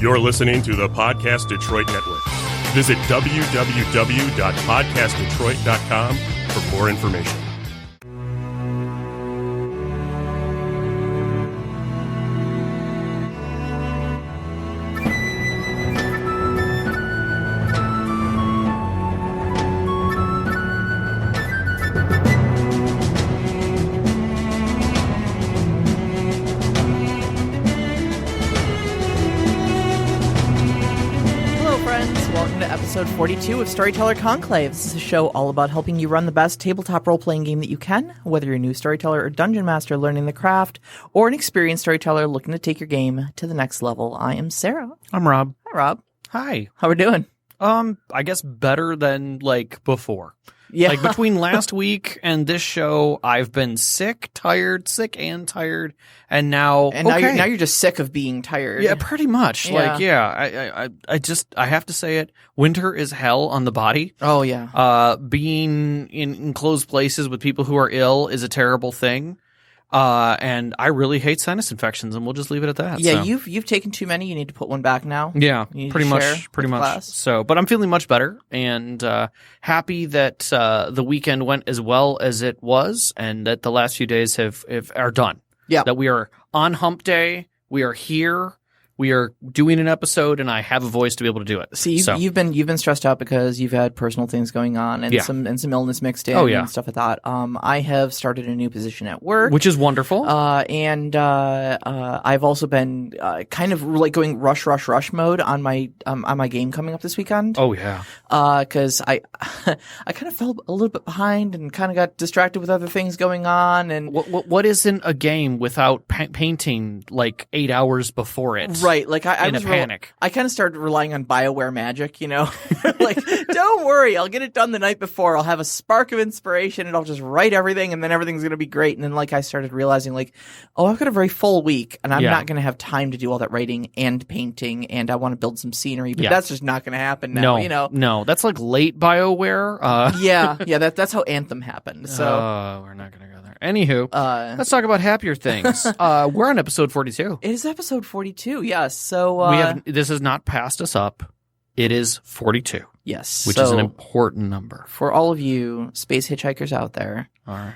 You're listening to the Podcast Detroit Network. Visit www.podcastdetroit.com for more information. Episode 42 of Storyteller Conclave. This is a show all about helping you run the best tabletop role-playing game that you can, whether you're a new storyteller or dungeon master learning the craft, or an experienced storyteller looking to take your game to the next level. I am Sarah. I'm Rob. Hi, Rob. Hi. How we doing? I guess better than, before. Yeah. Between last week and this show, I've been sick and tired, and now now you're just sick of being tired. Yeah, pretty much. Yeah. I have to say it. Winter is hell on the body. Oh yeah. Being in enclosed places with people who are ill is a terrible thing. And I really hate sinus infections, and we'll just leave it at that. Yeah, so. you've taken too many. You need to put one back now. Yeah, pretty much. Class. So, but I'm feeling much better, and happy that the weekend went as well as it was, and that the last few days are done. Yeah, that we are on hump day. We are here. We are doing an episode, and I have a voice to be able to do it. See, you've been stressed out because you've had personal things going on and some illness mixed in and stuff like that. I have started a new position at work, which is wonderful. And I've also been kind of going rush mode on my game coming up this weekend. Oh yeah, because I kind of fell a little bit behind and kind of got distracted with other things going on. And what isn't a game without painting 8 hours before it? Right, I was panic. I kind of started relying on BioWare magic, don't worry, I'll get it done the night before. I'll have a spark of inspiration, and I'll just write everything, and then everything's going to be great. And then, I started realizing, I've got a very full week, and I'm not going to have time to do all that writing and painting, and I want to build some scenery, but that's just not going to happen now. No, that's late BioWare. Yeah, that's how Anthem happened. So we're not going to go there. Anywho, let's talk about happier things. We're on episode 42. It is episode 42. Yes. So this has not passed us up. It is 42. Yes. Which is an important number. For all of you space hitchhikers out there. All right.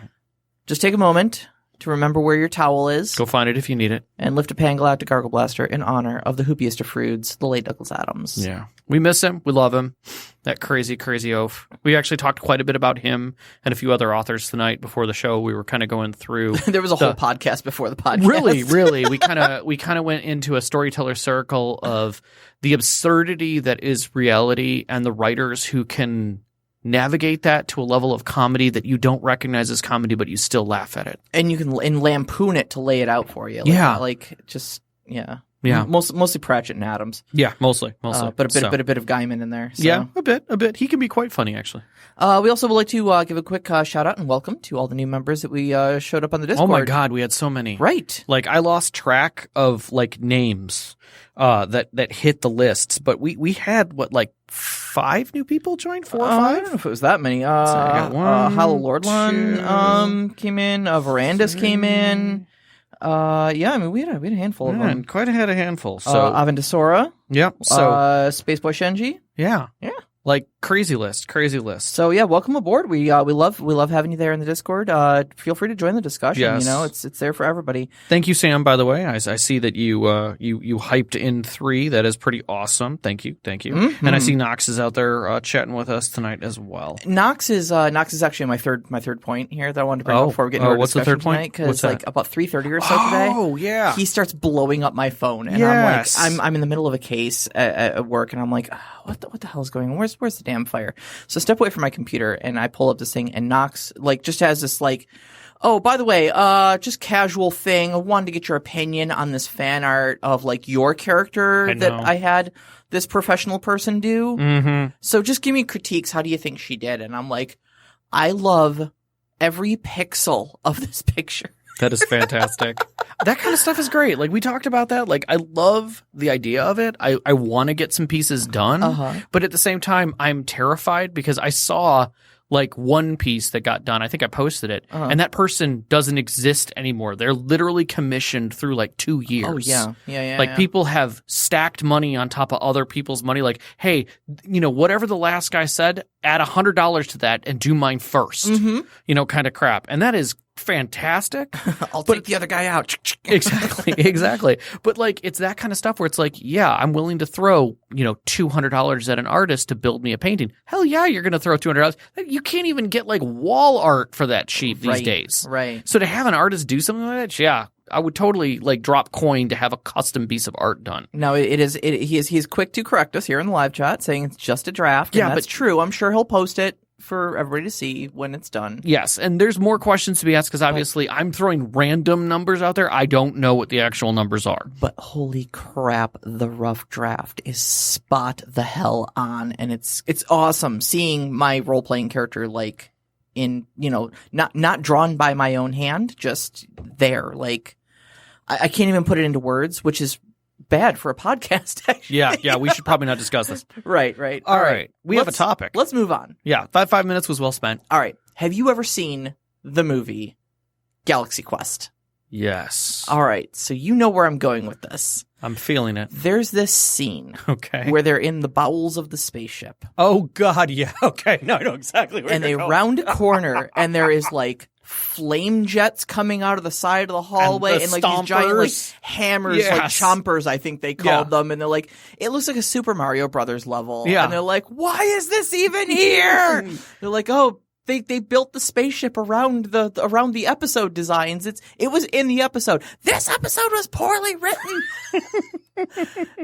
Just take a moment to remember where your towel is. Go find it if you need it. And lift a Pangalactic Gargle Blaster in honor of the hoopiest of Freuds, the late Douglas Adams. Yeah. We miss him. We love him. That crazy, crazy oaf. We actually talked quite a bit about him and a few other authors tonight before the show. We were kind of going through. There was a whole podcast before the podcast. Really. We kind of went into a storyteller circle of the absurdity that is reality and the writers who can navigate that to a level of comedy that you don't recognize as comedy, but you still laugh at it. And you can lampoon it to lay it out for you. Yeah. Yeah. Mostly Pratchett and Adams. Yeah, mostly. But a bit of Gaiman in there. So. Yeah, a bit. He can be quite funny, actually. We also would like to give a quick shout out and welcome to all the new members that we showed up on the Discord. Oh my God, we had so many. Right. I lost track of names that hit the lists, but we had 5 new people join? 4 or 5? I don't know if it was that many. I got Hollow Lordlon came in. Verandas came in. We had a handful of them. Quite a handful. So Avendasora. Yep. So Spaceboy Shenji. Yeah. Crazy list. So yeah, welcome aboard. We love having you there in the Discord. Feel free to join the discussion. Yes. It's there for everybody. Thank you, Sam. By the way, I see that you hyped in 3. That is pretty awesome. Thank you. Mm-hmm. And I see Knox is out there chatting with us tonight as well. Knox is actually my third point here that I wanted to bring up before we get into our what's the third point? Because about 3:30 or so today. Oh yeah. He starts blowing up my phone, and yes. I'm in the middle of a case at work, and I'm like, what the hell is going on? Where's the damn fire? So I step away from my computer and I pull up this thing, and Knox just has this oh, by the way, just casual thing. I wanted to get your opinion on this fan art of your character that I had this professional person do. Mm-hmm. So just give me critiques. How do you think she did? And I'm like, I love every pixel of this picture. That is fantastic. That kind of stuff is great. We talked about that. I love the idea of it. I want to get some pieces done. Uh-huh. But at the same time, I'm terrified because I saw like one piece that got done. I think I posted it, and that person doesn't exist anymore. They're literally commissioned through like 2 years. Oh yeah. Like people have stacked money on top of other people's money. Like, hey, whatever the last guy said, add $100 to that and do mine first. Kind of crap, and that is fantastic. I'll take the other guy out. Exactly. But like, it's that kind of stuff where it's like, yeah, I'm willing to throw, $200 at an artist to build me a painting. Hell yeah, you're going to throw $200. You can't even get like wall art for that cheap these days. Right. So to have an artist do something like that, yeah, I would totally like drop coin to have a custom piece of art done. No, he's quick to correct us here in the live chat saying it's just a draft. Yeah, and that's true. I'm sure he'll post it for everybody to see when it's done. Yes, and there's more questions to be asked because obviously I'm throwing random numbers out there. I don't know what the actual numbers are. But holy crap, the rough draft is spot the hell on, and it's awesome seeing my role-playing character like in, not drawn by my own hand, just there. Like I can't even put it into words, which is bad for a podcast, actually. Yeah, we should probably not discuss this. Right. All right. We have a topic. Let's move on. Yeah, 5 minutes was well spent. All right. Have you ever seen the movie Galaxy Quest? Yes. All right. So you know where I'm going with this. I'm feeling it. There's this scene where they're in the bowels of the spaceship. Oh, God, yeah. Okay. No, I know exactly where and you're they going. round a corner, and there is like flame jets coming out of the side of the hallway, and like these giant like hammers, like chompers, I think they called them, and they're like, it looks like a Super Mario Brothers level. Yeah. And they're like, why is this even here? They're like, oh, they built the spaceship around the episode designs. It was in the episode. This episode was poorly written.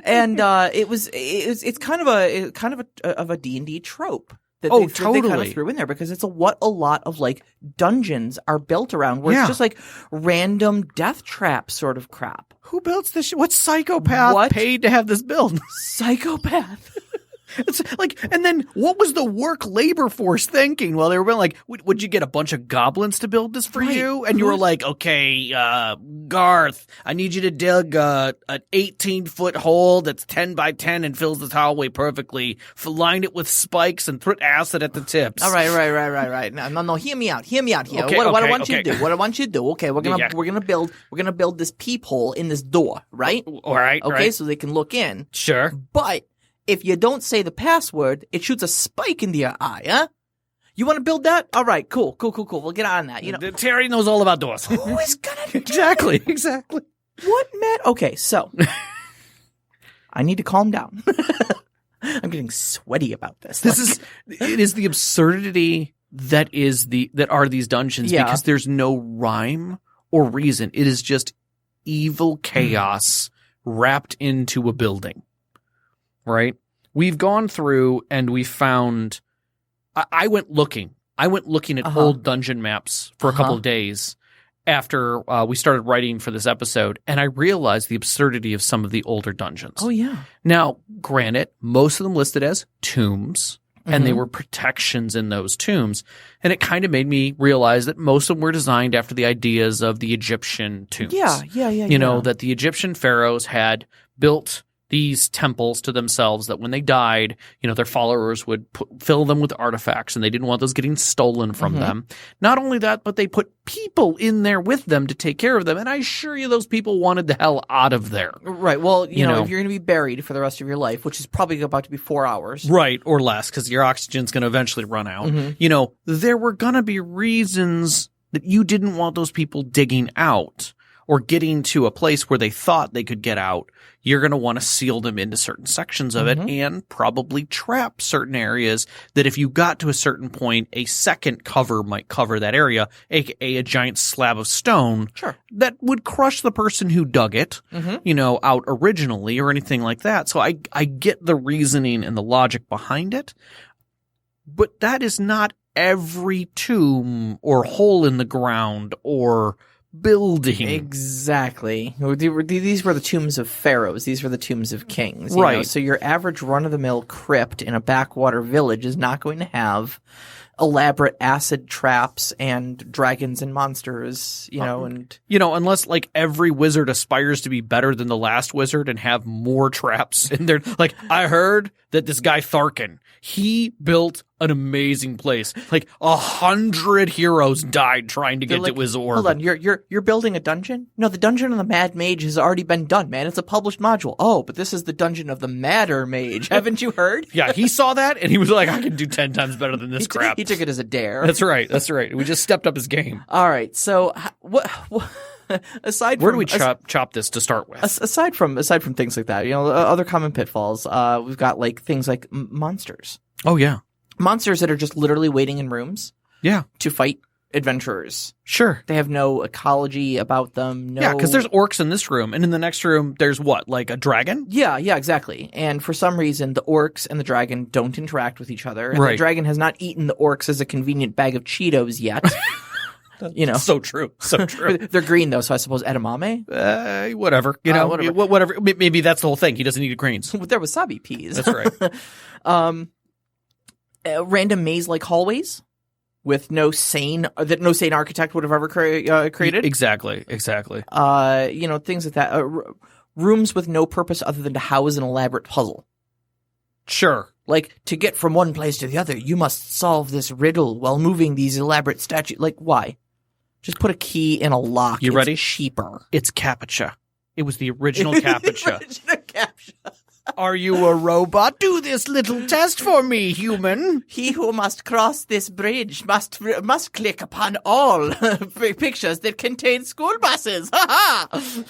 And it's kind of a D&D trope. That they kind of threw in there because it's what a lot of like dungeons are built around, where it's just like random death trap sort of crap. Who built this? What psychopath paid to have this built? Psychopath. It's like, and then what was the work labor force thinking? Well, they were like, would you get a bunch of goblins to build this for you? And you were like, okay, Garth, I need you to dig an 18-foot hole that's 10 by 10 and fills this hallway perfectly. Line it with spikes and put acid at the tips. All right. No. Hear me out here. Okay, what I want you to do. Okay, we're gonna build this peephole in this door, right? All right. Okay, right. so they can look in. Sure. But if you don't say the password, it shoots a spike into your eye, huh? You want to build that? All right, cool. We'll get on that. Terry knows all about doors. Who is gonna do Exactly. What, Matt? Okay, so I need to calm down. I'm getting sweaty about this. It is the absurdity that are these dungeons because there's no rhyme or reason. It is just evil chaos wrapped into a building. Right? We've gone through and we found I went looking at old dungeon maps for a couple of days after we started writing for this episode, and I realized the absurdity of some of the older dungeons. Oh, yeah. Now, granted, most of them listed as tombs, and they were protections in those tombs, and it kind of made me realize that most of them were designed after the ideas of the Egyptian tombs. Yeah. You know, that the Egyptian pharaohs had built these temples to themselves that when they died, their followers would fill them with artifacts, and they didn't want those getting stolen from them. Not only that, but they put people in there with them to take care of them. And I assure you those people wanted the hell out of there. Right. Well, you know, if you're going to be buried for the rest of your life, which is probably about to be 4 hours. Right. Or less, because your oxygen's going to eventually run out. There were going to be reasons that you didn't want those people digging out or getting to a place where they thought they could get out. You're going to want to seal them into certain sections of it and probably trap certain areas that if you got to a certain point, a second cover might cover that area, aka a giant slab of stone that would crush the person who dug it, out originally or anything like that. So I get the reasoning and the logic behind it, but that is not every tomb or hole in the ground or building. Exactly. These were the tombs of pharaohs. These were the tombs of kings. You know? So your average run-of-the-mill crypt in a backwater village is not going to have elaborate acid traps and dragons and monsters, and unless like every wizard aspires to be better than the last wizard and have more traps in there. Like I heard that this guy Tharkin, he built an amazing place. Like 100 heroes died trying to get to his orb. Hold on, you're building a dungeon? No, the dungeon of the Mad Mage has already been done, man. It's a published module. Oh, but this is the dungeon of the Madder Mage. Haven't you heard? Yeah, he saw that and he was like, I can do 10 times better than this crap. He took it as a dare. That's right. We just stepped up his game. All right, so what aside from where do we chop this to start with? Aside from things like that, other common pitfalls. We've got like things like monsters. Oh yeah, monsters that are just literally waiting in rooms. Yeah, to fight adventurers. Sure, they have no ecology about them. No... Yeah, because there's orcs in this room, and in the next room there's what, like a dragon? Yeah, exactly. And for some reason, the orcs and the dragon don't interact with each other. And right. The dragon has not eaten the orcs as a convenient bag of Cheetos yet. So true. They're green though, so I suppose edamame. Whatever. Whatever. Maybe that's the whole thing. He doesn't eat greens. They're wasabi peas. That's right. Random maze-like hallways with no sane architect would have ever created. Exactly. Things like that. Rooms with no purpose other than to house an elaborate puzzle. Sure. Like, to get from one place to the other, you must solve this riddle while moving these elaborate statues. Like, why? Just put a key in a lock. You ready? It's cheaper. It's CAPTCHA. It was the original CAPTCHA. CAPTCHA. Are you a robot? Do this little test for me, human. He who must cross this bridge must click upon all pictures that contain school buses. Ha ha!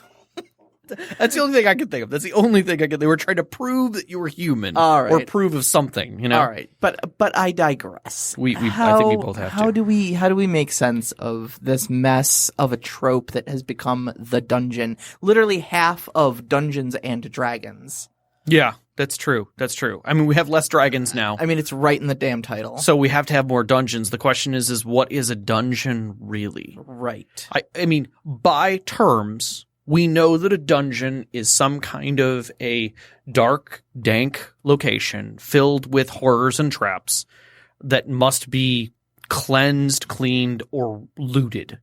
That's the only thing I can think of. They were trying to prove that you were human. All right. Or prove of something, All right. But I digress. I think we both have to. How do we make sense of this mess of a trope that has become the dungeon? Literally half of Dungeons and Dragons. Yeah, that's true. I mean, we have less dragons now. I mean, it's right in the damn title. So we have to have more dungeons. The question is what is a dungeon really? Right. I mean, by terms, we know that a dungeon is some kind of a dark, dank location filled with horrors and traps that must be cleansed, cleaned, or looted.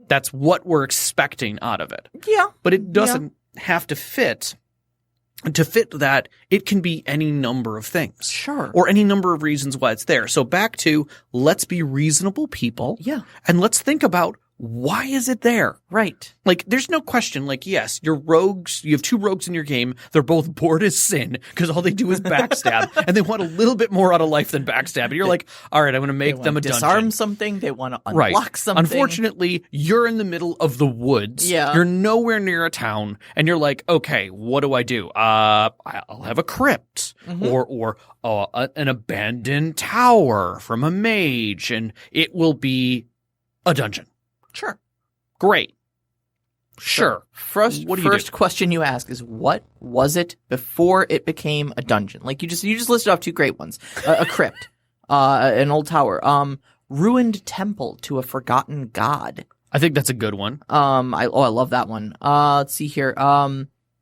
That's what we're expecting out of it. Yeah. But it doesn't have to fit. To fit that, it can be any number of things. Sure. Or any number of reasons why it's there. So back to, let's be reasonable people. Yeah. And let's think about, why is it there? Right. Like, there's no question, like, yes, your rogues, you have 2 rogues in your game. They're both bored as sin because all they do is backstab and they want a little bit more out of life than backstab. And you're like, all right, I'm going to make them a dungeon. Disarm something. They want to unlock something. Unfortunately, you're in the middle of the woods. Yeah. You're nowhere near a town and you're like, okay, what do I do? I'll have a crypt or an abandoned tower from a mage and it will be a dungeon. Sure. Great. Sure. First question you ask is, what was it before it became a dungeon? Like you just listed off 2 great ones. A crypt, an old tower, ruined temple to a forgotten god. I think that's a good one. I love that one. Let's see here.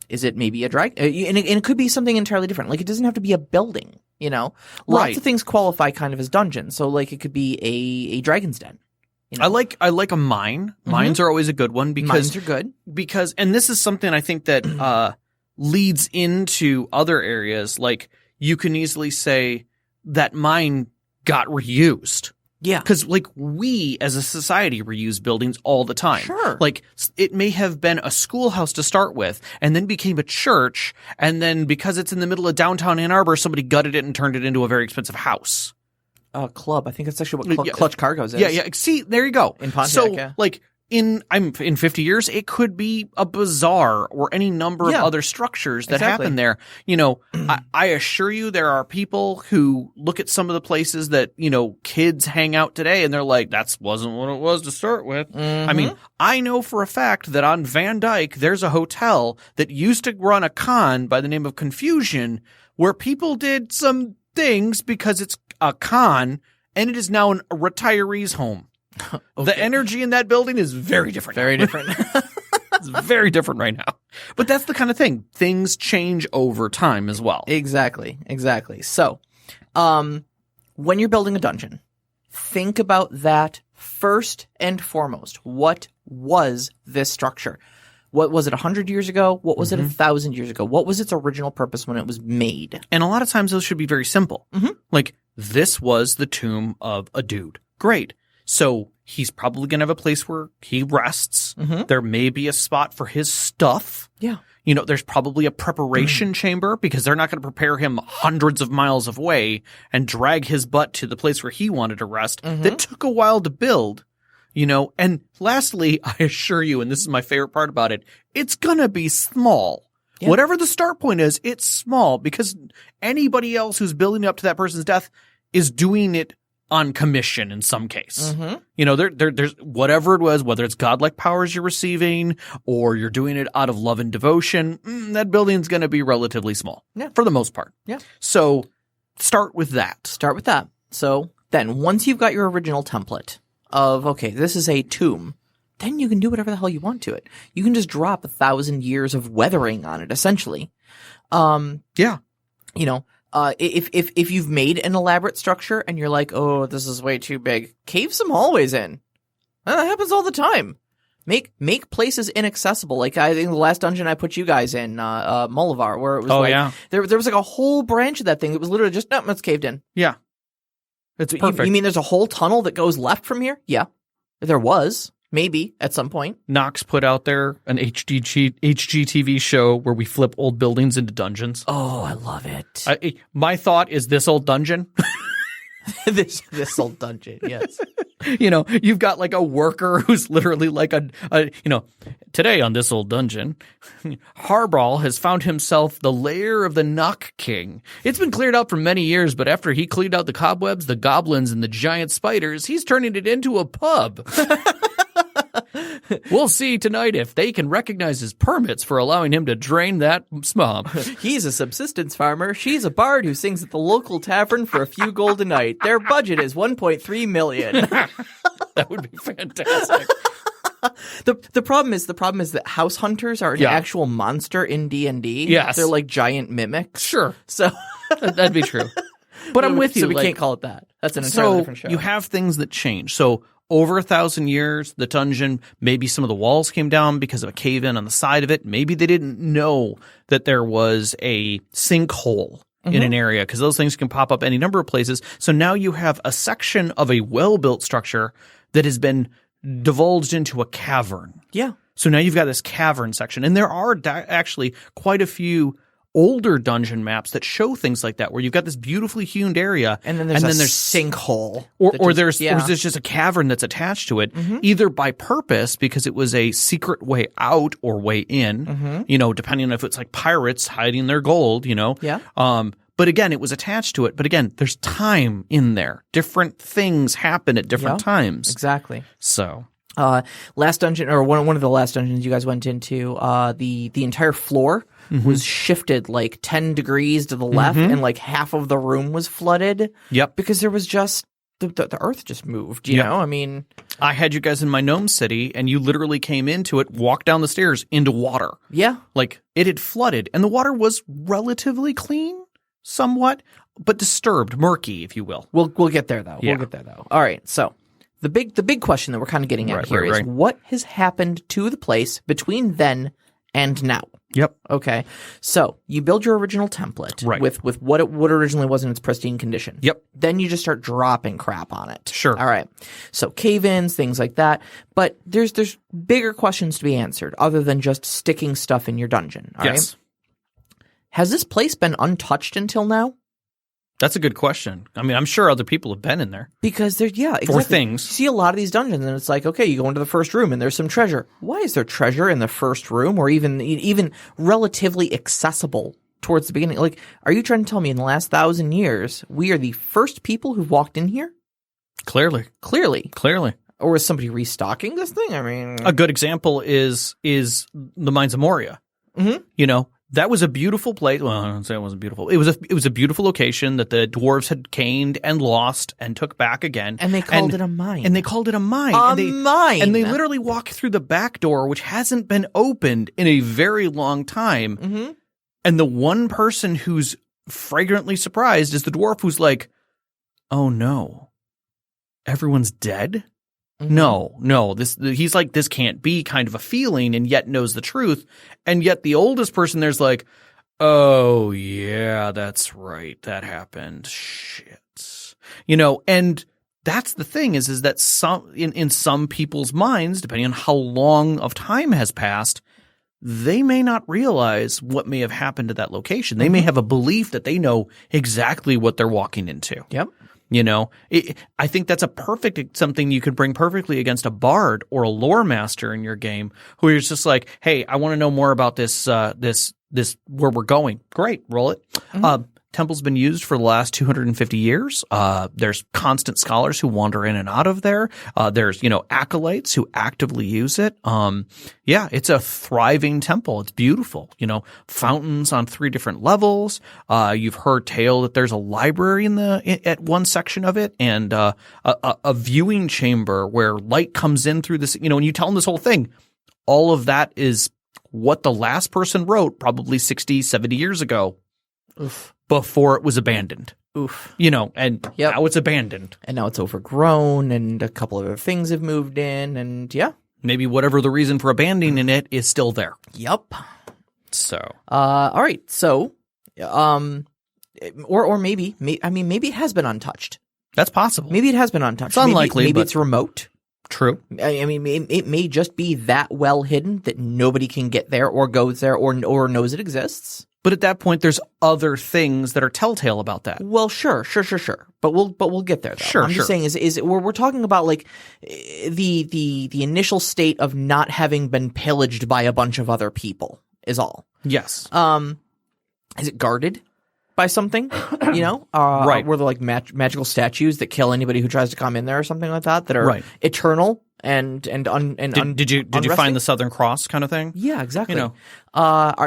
Is it maybe a dragon? And it could be something entirely different. Like it doesn't have to be a building, Lots of things qualify kind of as dungeons. So like it could be a dragon's den. I like a mine. Mines are always a good one because mines are good. And this is something I think that leads into other areas. Like you can easily say that mine got reused. Yeah. Because like we as a society reuse buildings all the time. Sure. Like it may have been a schoolhouse to start with and then became a church. And then because it's in the middle of downtown Ann Arbor, somebody gutted it and turned it into a very expensive house. Club. I think that's actually what Clutch Cargo's is. Yeah. See, there you go. In Pontiac, so, like, in 50 years, it could be a bazaar or any number of other structures that happen there. I assure you there are people who look at some of the places that, kids hang out today and they're like, that wasn't what it was to start with. Mm-hmm. I mean, I know for a fact that on Van Dyke, there's a hotel that used to run a con by the name of Confusion where people did some things because it's a con, and it is now a retiree's home. Okay. The energy in that building is very different. Very different. It's very different right now. But that's the kind of thing. Things change over time as well. Exactly. So, when you're building a dungeon, think about that first and foremost. What was this structure? What was it 100 years ago? What was it 1,000 years ago? What was its original purpose when it was made? And a lot of times those should be very simple. Like, this was the tomb of a dude. Great. So he's probably going to have a place where he rests. There may be a spot for his stuff. Yeah. You know, there's probably a preparation chamber because they're not going to prepare him hundreds of miles away and drag his butt to the place where he wanted to rest. That took a while to build. You know, and lastly, I assure you, and this is my favorite part about it, it's going to be small. Yeah. Whatever the start point is, it's small because anybody else who's building up to that person's death is doing it on commission in some case. You know, there's whatever it was, whether it's godlike powers you're receiving or you're doing it out of love and devotion, that building's going to be relatively small for the most part. Yeah. So start with that. Start with that. So then once you've got your original template of, okay, this is a tomb, then you can do whatever the hell you want to it. You can just drop 1,000 years of weathering on it, essentially. Yeah. You know, if you've made an elaborate structure and you're like, oh, this is way too big, cave some hallways in. That happens all the time. Make places inaccessible. Like I think the last dungeon I put you guys in, Molivar, where it was there was like a whole branch of that thing that was literally just, no, it's caved in. Yeah. It's perfect. You mean there's a whole tunnel that goes left from here? Yeah. There was. Maybe at some point. Knox put out there an HGTV show where we flip old buildings into dungeons. Oh, I love it. My thought is this old dungeon. this old dungeon, yes. You know, you've got like a worker who's literally like today on this old dungeon, Harbaugh has found himself the lair of the Knock King. It's been cleared out for many years, but after he cleaned out the cobwebs, the goblins, and the giant spiders, he's turning it into a pub. We'll see tonight if they can recognize his permits for allowing him to drain that swamp. He's a subsistence farmer. She's a bard who sings at the local tavern for a few gold a night. Their budget is $1.3 million. That would be fantastic. The problem is that house hunters are an actual monster in D&D. Yes. They're like giant mimics. Sure. So that'd be true. But I'm with you. So we can't call it that. That's an entirely different show. You have things that change. So over 1,000 years, the dungeon, maybe some of the walls came down because of a cave-in on the side of it. Maybe they didn't know that there was a sinkhole in an area because those things can pop up any number of places. So now you have a section of a well-built structure that has been divulged into a cavern. Yeah. So now you've got this cavern section. And there are actually quite a few older dungeon maps that show things like that, where you've got this beautifully hewn area, and then there's a sinkhole, or there's just a cavern that's attached to it, either by purpose because it was a secret way out or way in, you know, depending on if it's like pirates hiding their gold, you know. Yeah. But again, it was attached to it. But again, there's time in there. Different things happen at different times. Exactly. So. Last dungeon, or one of the last dungeons you guys went into, the entire floor was shifted like 10 degrees to the left, and like half of the room was flooded. Yep. Because there was just the earth just moved. You know, I mean, I had you guys in my gnome city, and you literally came into it, walked down the stairs into water. Yeah. Like it had flooded, and the water was relatively clean, somewhat, but disturbed, murky, if you will. We'll get there though. Yeah. We'll get there though. All right, so. The big question that we're kind of getting at here is what has happened to the place between then and now? Yep. Okay. So you build your original template with what it originally was in its pristine condition. Yep. Then you just start dropping crap on it. Sure. All right. So cave-ins, things like that. But there's bigger questions to be answered other than just sticking stuff in your dungeon. All right. Has this place been untouched until now? That's a good question. I mean, I'm sure other people have been in there. Because there's, exactly. For things. You see a lot of these dungeons and it's like, okay, you go into the first room and there's some treasure. Why is there treasure in the first room or even relatively accessible towards the beginning? Like, are you trying to tell me in the last 1,000 years, we are the first people who've walked in here? Clearly. Or is somebody restocking this thing? I mean, a good example is the Mines of Moria. You know, that was a beautiful place. Well, I don't say it wasn't beautiful. It was a beautiful location that the dwarves had gained and lost and took back again. And they called it a mine. And they called it a mine. Mine. And they literally walk through the back door, which hasn't been opened in a very long time. And the one person who's fragrantly surprised is the dwarf who's like, oh no, everyone's dead? Mm-hmm. No. He's like, this can't be kind of a feeling, and yet knows the truth. And yet the oldest person there's like, oh yeah, that's right. That happened. Shit. And that's the thing is that in some people's minds, depending on how long of time has passed, they may not realize what may have happened to that location. They may have a belief that they know exactly what they're walking into. Yep. I think that's a perfect something you could bring perfectly against a bard or a lore master in your game, who is just like, hey, I want to know more about this where we're going. Great, roll it. Mm-hmm. Temple's been used for the last 250 years. There's constant scholars who wander in and out of there. There's, acolytes who actively use it. It's a thriving temple. It's beautiful. Fountains on 3 different levels. You've heard tale that there's a library at one section of it, and a viewing chamber where light comes in through this. And you tell them this whole thing. All of that is what the last person wrote probably 60, 70 years ago. Oof. Before it was abandoned. Oof. And Yep. now it's abandoned. And now it's overgrown, and a couple other things have moved in, and yeah. Maybe whatever the reason for abandoning it is still there. Yep. So. All right. So, or maybe it has been untouched. That's possible. Maybe it has been untouched. It's unlikely, Maybe but it's remote. True. I mean, it may just be that well hidden that nobody can get there or goes there or knows it exists. But at that point, there's other things that are telltale about that. Well, sure. But we'll get there. Though. Sure. I'm just saying is we're talking about like the initial state of not having been pillaged by a bunch of other people is all. Yes. Is it guarded by something? Right. Were there like magical statues that kill anybody who tries to come in there or something like that are right. eternal and did you find the Southern Cross kind of thing? Yeah, exactly.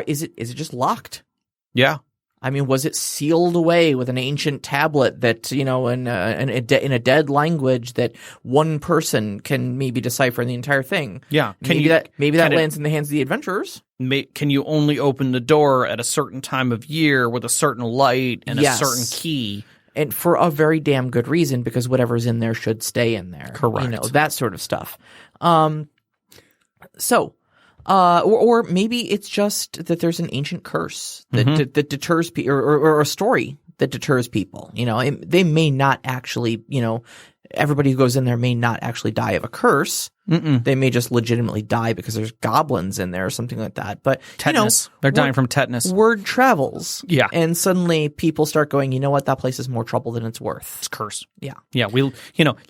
Is it just locked? Yeah. I mean, was it sealed away with an ancient tablet that, in a dead language that one person can maybe decipher the entire thing? Yeah. Maybe that lands in the hands of the adventurers. Can you only open the door at a certain time of year with a certain light and Yes. a certain key? And for a very damn good reason, because whatever's in there should stay in there. Correct. That sort of stuff. Or maybe it's just that there's an ancient curse that deters people, or a story that deters people. They may not actually, everybody who goes in there may not actually die of a curse. Mm-mm. They may just legitimately die because there's goblins in there or something like that. But tetanus. They're dying from tetanus. Word travels. Yeah. And suddenly people start going, you know what? That place is more trouble than it's worth. It's cursed. Yeah. Yeah.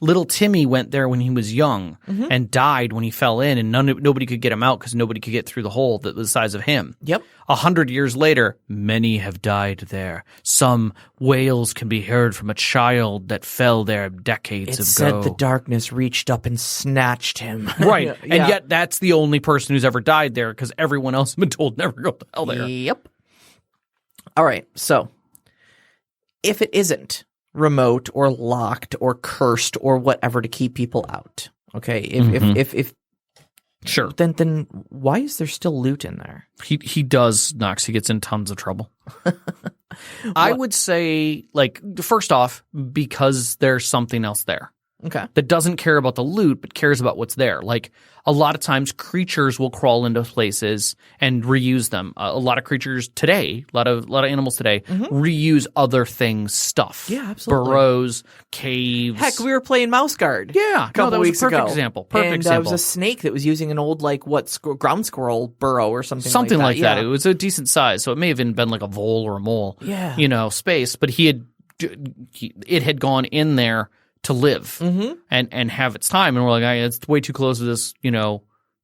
Little Timmy went there when he was young and died when he fell in, and nobody could get him out because nobody could get through the hole that was the size of him. Yep. 100 years later, many have died there. Some wails can be heard from a child that fell there decades ago. It said the darkness reached up and snatched him. Right. Yeah. And yet that's the only person who's ever died there because everyone else has been told never go to hell there. Yep. All right. So if it isn't remote or locked or cursed or whatever to keep people out, okay, if Sure. Then why is there still loot in there? He does, Knox. He gets in tons of trouble. I would say, first off, because there's something else there. Okay. That doesn't care about the loot, but cares about what's there. Like, a lot of times creatures will crawl into places and reuse them. A lot of creatures today, a lot of animals today, reuse other things, stuff. Yeah, absolutely. Burrows, caves. Heck, we were playing Mouse Guard. Yeah, a couple that was weeks a perfect ago. example. And there was a snake that was using an old ground squirrel burrow or something like that. It was a decent size, so it may have even been like a vole or a mole. Yeah. Space, but it had gone in there to live and have its time, and we're like, it's way too close to this,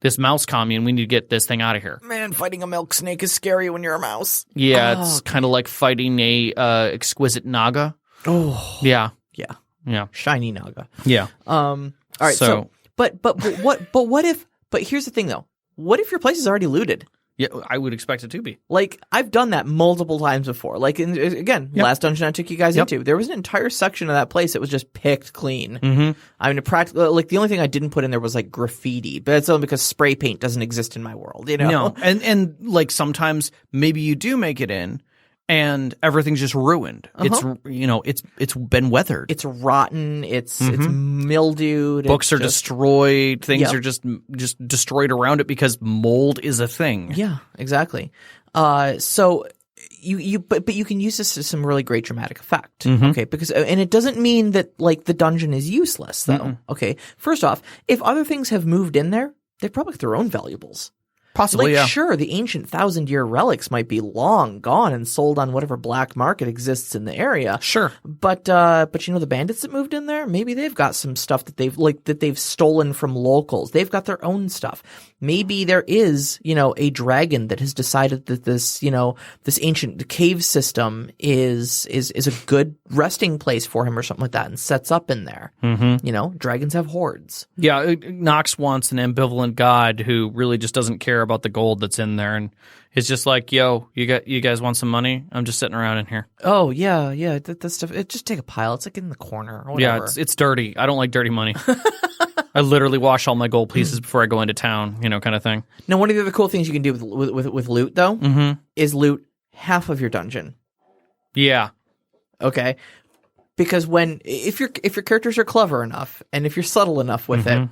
this mouse commune. We need to get this thing out of here. Man, fighting a milk snake is scary when you're a mouse. Yeah, it's kind of like fighting a exquisite naga. Oh, yeah, shiny naga. Yeah. All right. So, but what if? But here's the thing, though. What if your place is already looted? Yeah, I would expect it to be. Like, I've done that multiple times before. Like, last dungeon I took you guys into, there was an entire section of that place that was just picked clean. I mean, the only thing I didn't put in there was like graffiti, but it's only because spray paint doesn't exist in my world, No, and like sometimes maybe you do make it in, and everything's just ruined. It's it's been weathered. It's rotten. It's mildewed. Books are destroyed. Things Yep. are just destroyed around it because mold is a thing. Yeah, exactly. So but you can use this as some really great dramatic effect. Okay, because and it doesn't mean that like the dungeon is useless though. Okay, first off, if other things have moved in there, they've probably got their own valuables. Possibly, Like, sure, the ancient 1,000-year relics might be long gone and sold on whatever black market exists in the area. Sure. But the bandits that moved in there, maybe they've got some stuff that they've stolen from locals. They've got their own stuff. Maybe there is, a dragon that has decided that this ancient cave system is a good resting place for him or something like that and sets up in there. Dragons have hordes. Yeah, Nox wants an ambivalent god who really just doesn't care about the gold that's in there, and it's just like, yo, you guys want some money? I'm just sitting around in here. Oh yeah, that stuff. Just take a pile. It's like in the corner or whatever. Yeah, it's dirty. I don't like dirty money. I literally wash all my gold pieces before I go into town, kind of thing. Now, one of the other cool things you can do with loot though is loot half of your dungeon. Yeah. Okay. Because if your characters are clever enough and if you're subtle enough with it,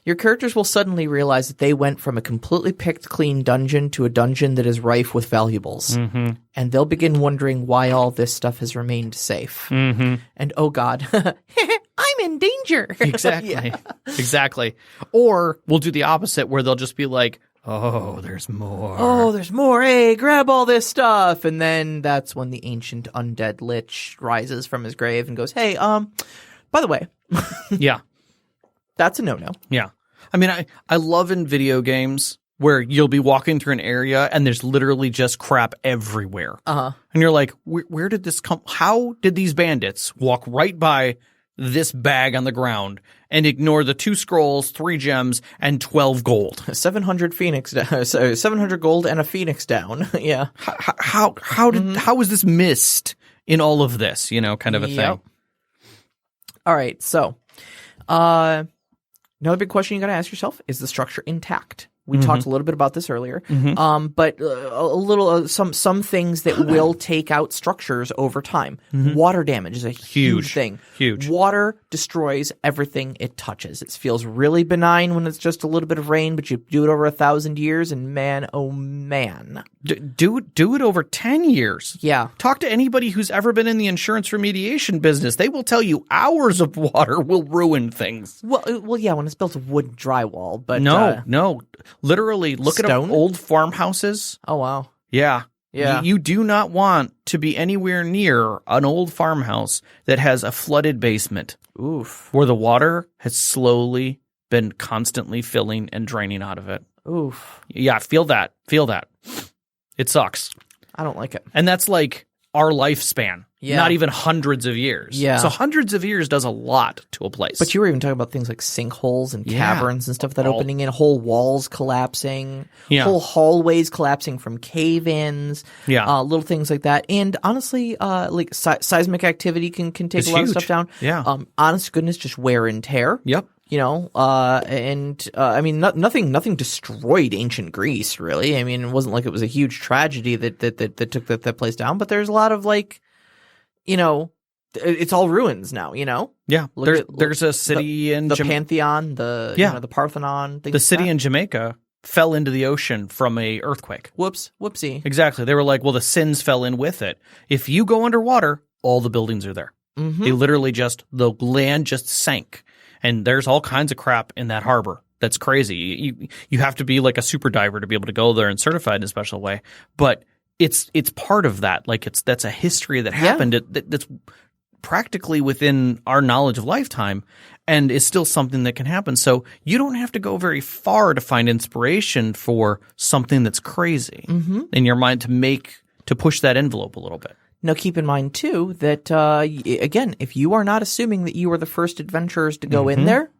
your characters will suddenly realize that they went from a completely picked clean dungeon to a dungeon that is rife with valuables. And they'll begin wondering why all this stuff has remained safe. And oh God, I'm in danger. Exactly. Yeah. Exactly. Or we'll do the opposite where they'll just be like, oh, there's more. Oh, there's more. Hey, grab all this stuff. And then that's when the ancient undead lich rises from his grave and goes, hey, by the way. Yeah. That's a no-no. Yeah. I mean, I love in video games where you'll be walking through an area and there's literally just crap everywhere. And you're like, where did this come? How did these bandits walk right by this bag on the ground and ignore the 2 scrolls, 3 gems, and 12 gold? 700 phoenix down. So 700 gold and a phoenix down. Yeah. How was this missed in all of this? Kind of a thing. All right. So, another big question you got to ask yourself: is the structure intact? We talked a little bit about this earlier, but a little some things that will take out structures over time. Water damage is a huge thing. Huge. Water destroys everything it touches. It feels really benign when it's just a little bit of rain, but you do it over 1,000 years, and man, oh man, do it over 10 years. Yeah. Talk to anybody who's ever been in the insurance remediation business. They will tell you hours of water will ruin things. Well, yeah, when it's built of wood drywall, but no. Literally, look at old farmhouses. Oh, wow. Yeah. Yeah. You do not want to be anywhere near an old farmhouse that has a flooded basement. Oof. Where the water has slowly been constantly filling and draining out of it. Oof. Yeah, feel that. It sucks. I don't like it. And that's like our lifespan. Yeah. Not even hundreds of years. Yeah. So hundreds of years does a lot to a place. But you were even talking about things like sinkholes and caverns and stuff that opening in, whole walls collapsing, whole hallways collapsing from cave-ins, little things like that. And honestly, like seismic activity can take a lot of stuff down. Yeah. Honest to goodness, just wear and tear. Yep. I mean, nothing destroyed ancient Greece, really. I mean, it wasn't like it was a huge tragedy that took that place down, but there's a lot of like, it's all ruins now, Yeah. There's a city in the Pantheon, the Parthenon. The city in Jamaica fell into the ocean from a earthquake. Whoopsie. Exactly. They were like, well, the sins fell in with it. If you go underwater, all the buildings are there. They literally the land just sank. And there's all kinds of crap in that harbor. That's crazy. You have to be like a super diver to be able to go there and certified in a special way. But it's part of that. Like that's a history that happened. That's practically within our knowledge of lifetime and is still something that can happen. So you don't have to go very far to find inspiration for something that's crazy in your mind to push that envelope a little bit. Now, keep in mind, too, that, again, if you are not assuming that you are the first adventurers to go in there,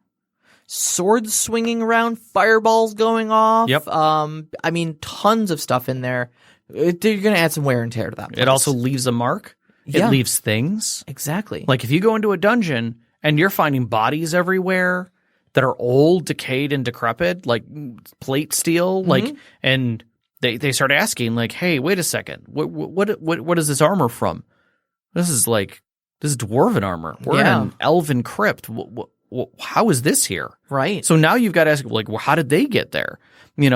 swords swinging around, fireballs going off, I mean, tons of stuff in there. You're going to add some wear and tear to that place. It also leaves a mark. It leaves things. Exactly. Like if you go into a dungeon and you're finding bodies everywhere that are old, decayed, and decrepit, like plate steel, and they start asking like, hey, wait a second, what is this armor from? This is dwarven armor. We're in an elven crypt. How is this here? Right. So now you've got to ask, like, well, how did they get there?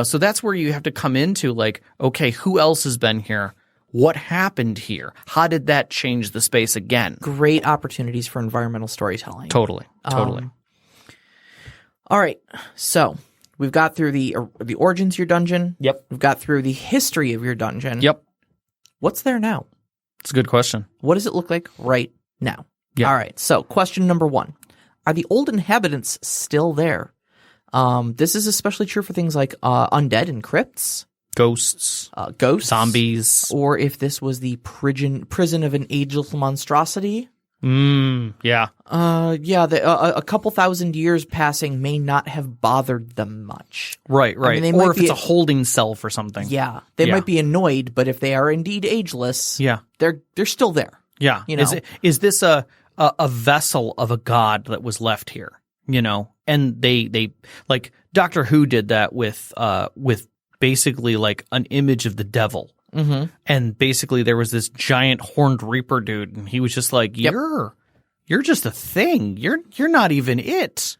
So that's where you have to come into like, okay, who else has been here? What happened here? How did that change the space again? Great opportunities for environmental storytelling. Totally. All right. So we've got through the origins of your dungeon. Yep. We've got through the history of your dungeon. Yep. What's there now? It's a good question. What does it look like right now? Yeah. All right. So question number 1. Are the old inhabitants still there? This is especially true for things like undead and crypts. Ghosts. Zombies. Or if this was the prison of an ageless monstrosity. Yeah. A couple thousand years passing may not have bothered them much. Right. I mean, or if it's a holding cell for something. Yeah. They might be annoyed, but if they are indeed ageless, they're still there. Yeah. Is this a vessel of a god that was left here? And they like Doctor Who did that with basically like an image of the devil. Mm-hmm. And basically there was this giant horned reaper dude, and he was just like, you're just a thing. You're not even it.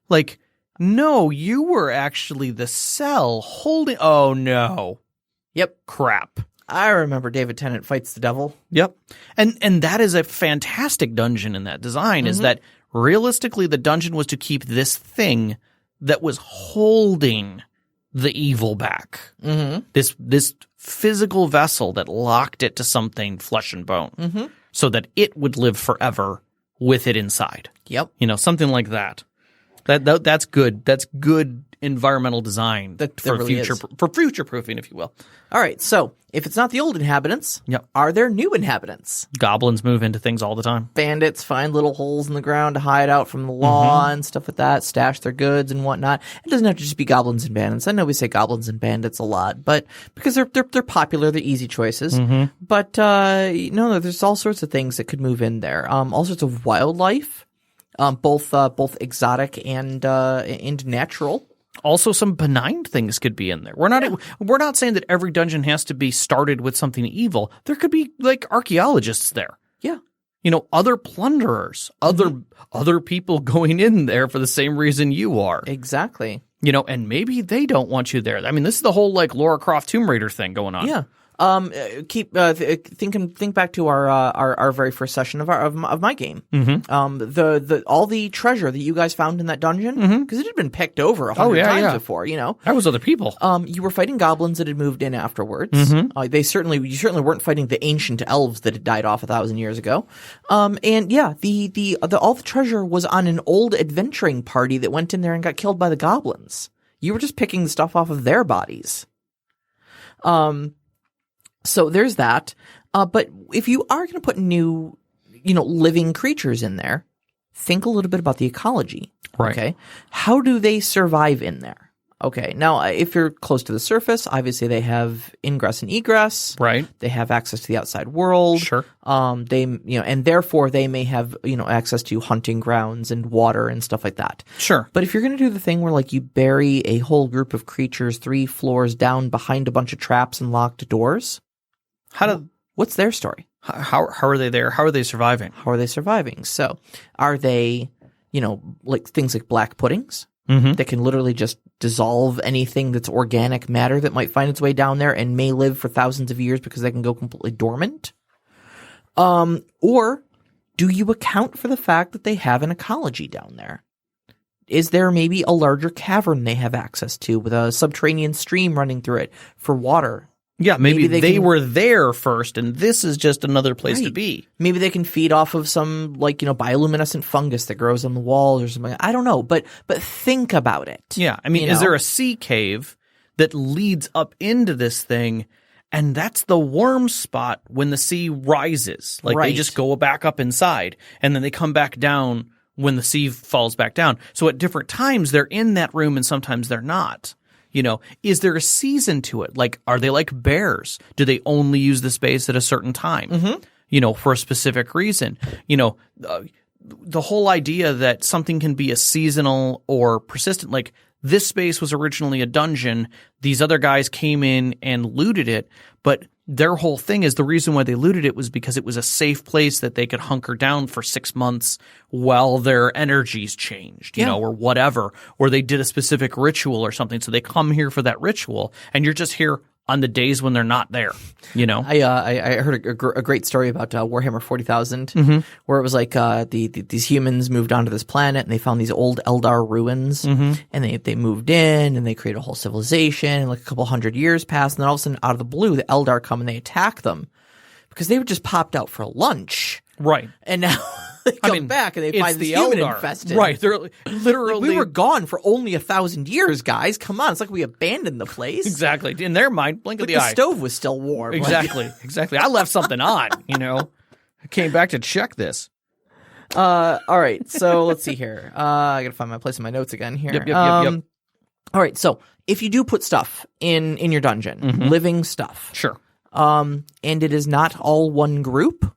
Like, no, you were actually the cell holding. Oh no. Yep. Crap. I remember David Tennant fights the devil. Yep. And that is a fantastic dungeon in that design, is that realistically the dungeon was to keep this thing that was holding the evil back. Mm-hmm. This physical vessel that locked it to something flesh and bone, so that it would live forever with it inside. Yep. Something like that. That's good. That's good environmental design for future proofing, if you will. All right. So if it's not the old inhabitants, are there new inhabitants? Goblins move into things all the time. Bandits find little holes in the ground to hide out from the law and stuff like that, stash their goods and whatnot. It doesn't have to just be goblins and bandits. I know we say goblins and bandits a lot, but because they're popular, they're easy choices. But there's all sorts of things that could move in there. All sorts of wildlife, both exotic and natural. Also, some benign things could be in there. We're not saying that every dungeon has to be started with something evil. There could be like archaeologists there. Yeah. Other plunderers, other people going in there for the same reason you are. Exactly. And maybe they don't want you there. I mean, this is the whole like Lara Croft Tomb Raider thing going on. Yeah. Think back to our very first session of my game. The all the treasure that you guys found in that dungeon, because it had been picked over 100 times before. That was other people. You were fighting goblins that had moved in afterwards. You certainly weren't fighting the ancient elves that had died off 1,000 years ago. All the treasure was on an old adventuring party that went in there and got killed by the goblins. You were just picking the stuff off of their bodies. So there's that. But if you are going to put new, living creatures in there, think a little bit about the ecology. Right. Okay. How do they survive in there? Okay. Now, if you're close to the surface, obviously they have ingress and egress. Right. They have access to the outside world. Sure. And therefore they may have, access to hunting grounds and water and stuff like that. Sure. But if you're going to do the thing where like you bury a whole group of creatures 3 floors down behind a bunch of traps and locked doors, what's their story? How are they there? How are they surviving? How are they surviving? So are they, like things like black puddings that can literally just dissolve anything that's organic matter that might find its way down there and may live for thousands of years because they can go completely dormant? Or do you account for the fact that they have an ecology down there? Is there maybe a larger cavern they have access to with a subterranean stream running through it for water? Yeah, maybe they were there first, and this is just another place to be. Maybe they can feed off of some, bioluminescent fungus that grows on the walls or something. I don't know, but think about it. Yeah, I mean, is there a sea cave that leads up into this thing, and that's the warm spot when the sea rises? Like, they just go back up inside, and then they come back down when the sea falls back down. So at different times, they're in that room, and sometimes they're not. Is there a season to it? Like, are they like bears? Do they only use the space at a certain time, for a specific reason? The whole idea that something can be a seasonal or persistent, like this space was originally a dungeon. These other guys came in and looted it, but their whole thing is the reason why they looted it was because it was a safe place that they could hunker down for 6 months while their energies changed, you know, or whatever, or they did a specific ritual or something. So they come here for that ritual, and you're just here on the days when they're not there, you know? I heard a great story about Warhammer 40,000 where it was like these humans moved onto this planet and they found these old Eldar ruins and they moved in and they created a whole civilization, and like a couple hundred years passed, and then all of a sudden out of the blue the Eldar come and they attack them because they were just popped out for lunch. Right. And now they come back and they find the human infested. Right. They're literally. Like, we were gone for only 1,000 years, guys. Come on. It's like we abandoned the place. Exactly. In their mind, blink of the eye. The stove was still warm. Exactly. Exactly. I left something on, you know. I came back to check this. All right. So let's see here. I got to find my place in my notes again here. Yep. All right. So if you do put stuff in your dungeon, living stuff. Sure. And it is not all one group,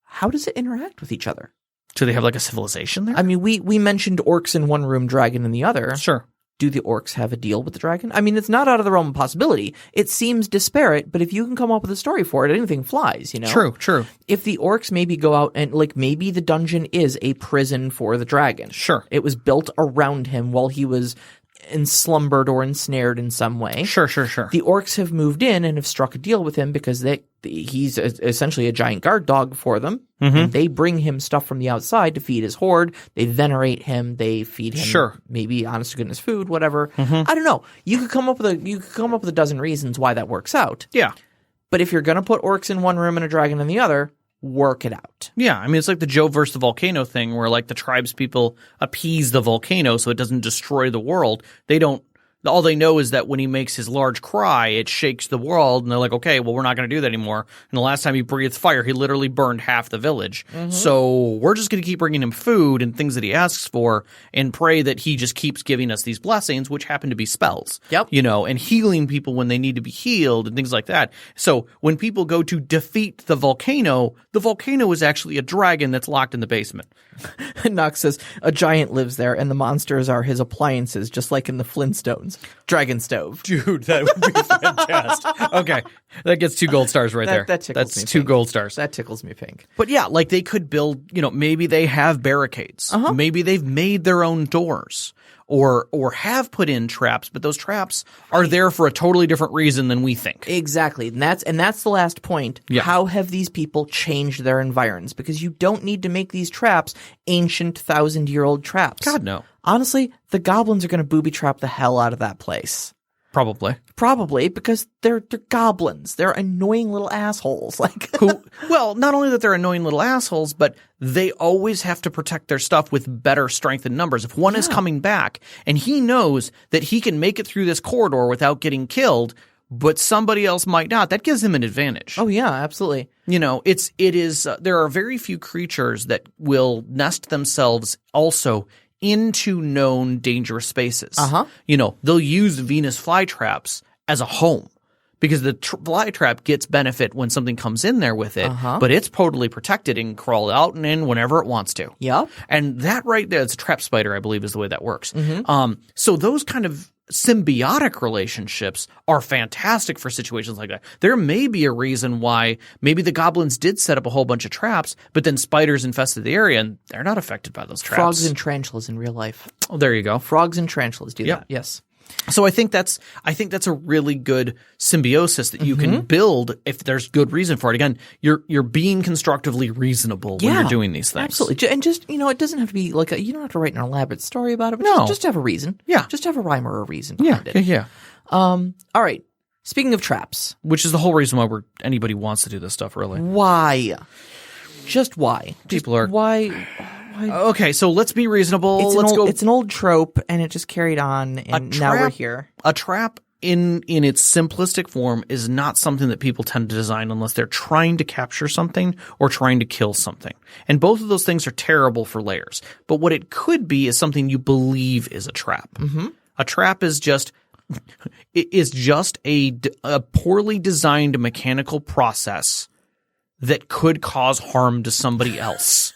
how does it interact with each other? Do they have like a civilization there? I mean, we mentioned orcs in one room, dragon in the other. Sure. Do the orcs have a deal with the dragon? I mean, it's not out of the realm of possibility. It seems disparate, but if you can come up with a story for it, anything flies, you know? True. If the orcs maybe go out and, like, maybe the dungeon is a prison for the dragon. Sure. It was built around him while he was enslumbered or ensnared in some way. Sure. The orcs have moved in and have struck a deal with him because he's essentially a giant guard dog for them. And they bring him stuff from the outside to feed his horde. They venerate him. They feed him maybe honest to goodness food, whatever. I don't know. You could come up with a dozen reasons why that works out. Yeah. But if you're going to put orcs in one room and a dragon in the other, work it out. Yeah, I mean, it's like the Joe versus the volcano thing where, like, the tribes people appease the volcano so it doesn't destroy the world. All they know is that when he makes his large cry, it shakes the world, and they're like, okay, well, we're not going to do that anymore. And the last time he breathed fire, he literally burned half the village. So we're just going to keep bringing him food and things that he asks for and pray that he just keeps giving us these blessings, which happen to be spells. Yep. You know, and healing people when they need to be healed and things like that. So when people go to defeat the volcano is actually a dragon that's locked in the basement. Nox says, a giant lives there, and the monsters are his appliances, just like in the Flintstones. Dragon stove. Dude, that would be fantastic. Okay. That gets 2 gold stars right there. That tickles me That's 2 pink. gold stars. That tickles me pink. But yeah, like they could build, you know, maybe they have barricades. Maybe they've made their own doors or have put in traps, but those traps are there for a totally different reason than we think. Exactly. And that's the last point. Yeah. How have these people changed their environs? Because you don't need to make these traps ancient 1,000-year-old traps. God, no. Honestly, the goblins are going to booby trap the hell out of that place. Probably because they're goblins. They're annoying little assholes. Well, not only that they're annoying little assholes, but they always have to protect their stuff with better strength in numbers. If one is coming back and he knows that he can make it through this corridor without getting killed, but somebody else might not, that gives him an advantage. Oh yeah, absolutely. You know, it is there are very few creatures that will nest themselves also into known dangerous spaces. You know, they'll use Venus flytraps as a home because the flytrap gets benefit when something comes in there with it, but it's totally protected and can crawl out and in whenever it wants to. Yep. And that right there, it's a trap spider, I believe, is the way that works. So those kind of symbiotic relationships are fantastic for situations like that. There may be a reason why maybe the goblins did set up a whole bunch of traps, but then spiders infested the area and they're not affected by those traps. Frogs and tarantulas in real life. Oh, there you go. Frogs and tarantulas do that. Yes. So I think that's a really good symbiosis that you can build if there's good reason for it. Again, you're being constructively reasonable when you're doing these things. Absolutely. And just, you know, it doesn't have to be like you don't have to write an elaborate story about it, but just have a reason. Yeah. Just have a rhyme or a reason behind it. Yeah. All right. Speaking of traps. Which is the whole reason why anybody wants to do this stuff, really. Why? Just why? People are... Why? Okay, so let's be reasonable. It's an old trope, and it just carried on, and now we're here. A trap in its simplistic form is not something that people tend to design unless they're trying to capture something or trying to kill something. And both of those things are terrible for layers. But what it could be is something you believe is a trap. A trap is just a poorly designed mechanical process that could cause harm to somebody else.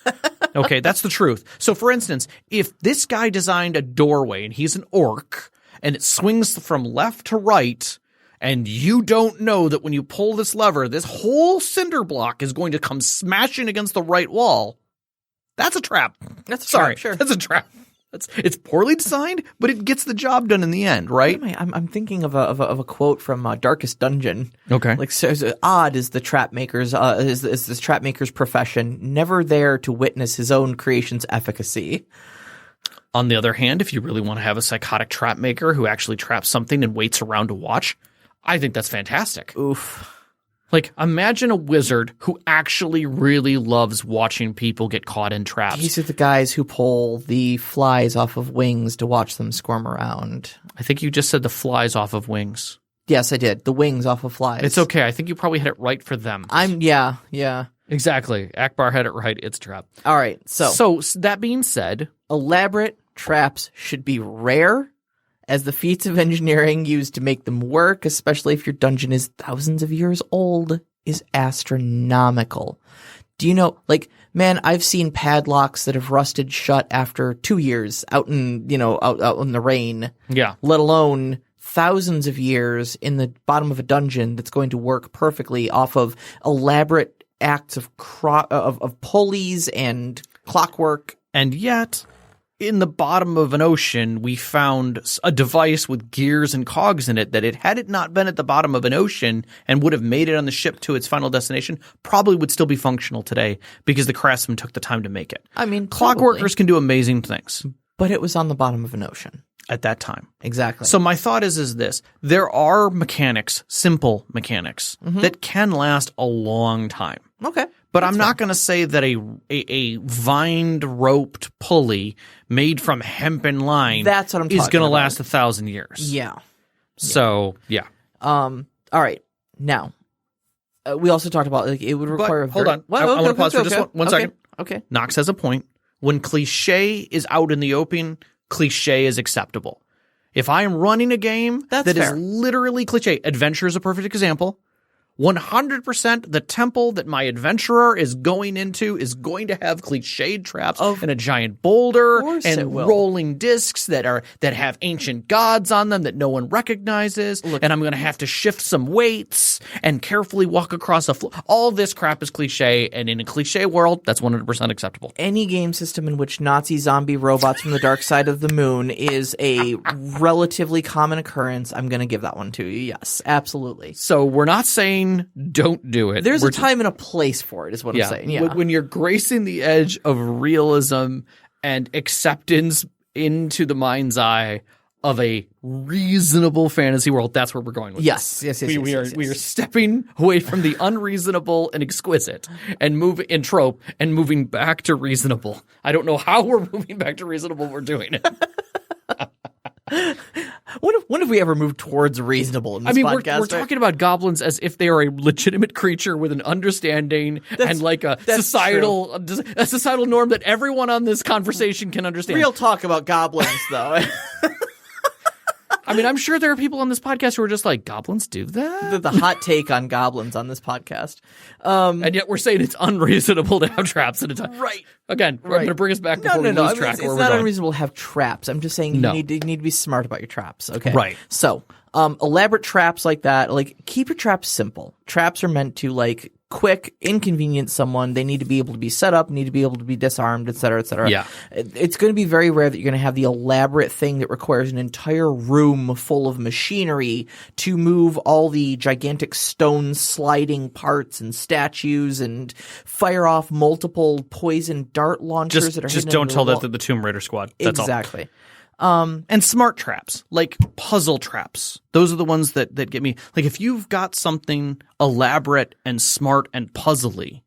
Okay, that's the truth. So, for instance, if this guy designed a doorway and he's an orc and it swings from left to right, and you don't know that when you pull this lever, this whole cinder block is going to come smashing against the right wall. That's a trap. That's a Sorry, trap, sure. that's a trap. It's poorly designed, but it gets the job done in the end, right? I'm thinking of a quote from Darkest Dungeon. Okay. Like, so odd is the trap maker's is this trap maker's profession, never there to witness his own creation's efficacy. On the other hand, if you really want to have a psychotic trap maker who actually traps something and waits around to watch, I think that's fantastic. Oof. Like, imagine a wizard who actually really loves watching people get caught in traps. These are the guys who pull the flies off of wings to watch them squirm around. I think you just said the flies off of wings. Yes, I did. The wings off of flies. It's okay. I think you probably had it right for them. Yeah. Exactly. Akbar had it right. It's a trap. All right. So that being said, elaborate traps should be rare, as the feats of engineering used to make them work, especially if your dungeon is thousands of years old, is astronomical. Do you know, like, man, I've seen padlocks that have rusted shut after 2 years out in the rain. yeah. Let alone thousands of years in the bottom of a dungeon that's going to work perfectly off of elaborate acts of pulleys and clockwork. And yet, in the bottom of an ocean, we found a device with gears and cogs in it that had it not been at the bottom of an ocean and would have made it on the ship to its final destination, probably would still be functional today because the craftsmen took the time to make it. I mean, Clockworkers can do amazing things but it was on the bottom of an ocean. at that time. Exactly. So my thought is this. There are mechanics, simple mechanics, that can last a long time. Okay. But I'm not going to say that a vined roped pulley made from hempen line That's what I'm is talking going to about. last 1,000 years. Yeah. So, yeah. All right. Now, we also talked about like it would require. Hold on. I want to pause for just one second. Okay. Knox has a point. When cliche is out in the open, cliche is acceptable. If I am running a game That's that is fair. literally cliche, Adventure is a perfect example. 100% the temple that my adventurer is going into is going to have cliched traps and a giant boulder course it and will. rolling discs that have ancient gods on them that no one recognizes. And I'm going to have to shift some weights and carefully walk across a floor. All this crap is cliche, and in a cliche world, that's 100% acceptable. Any game system in which Nazi zombie robots from the dark side of the moon is a relatively common occurrence, I'm going to give that one to you. Yes, absolutely. So we're not saying don't do it. There's We're a time and a place for it, is what I'm saying. Yeah. When you're gracing the edge of realism and acceptance into the mind's eye of a reasonable fantasy world, that's where we're going with Yes. this. Yes. We are stepping away from the unreasonable and exquisite and moving trope and moving back to reasonable. I don't know how we're moving back to reasonable. We're doing it. When have we ever moved towards reasonable in this podcast? We're talking about goblins as if they are a legitimate creature with an understanding and like a societal norm that everyone on this conversation can understand. Real talk about goblins, though. I mean, I'm sure there are people on this podcast who are just like, goblins do that? the hot take on goblins on this podcast. And yet we're saying it's unreasonable to have traps at a time. Right. Again, I'm going to bring us back before we lose track It's where we're not going. unreasonable to have traps. I'm just saying you need to be smart about your traps. Okay. Right. So, elaborate traps like that, like keep your traps simple. Traps are meant to like quick inconvenience someone. They need to be able to be set up, need to be able to be disarmed, et cetera, et cetera. Yeah. It's going to be very rare that you're going to have the elaborate thing that requires an entire room full of machinery to move all the gigantic stone sliding parts and statues and fire off multiple poison dart launchers that are Just hidden don't into tell the that wall. to the Tomb Raider squad. That's all. Exactly. And smart traps, like puzzle traps. Those are the ones that get me. Like if you've got something elaborate and smart and puzzly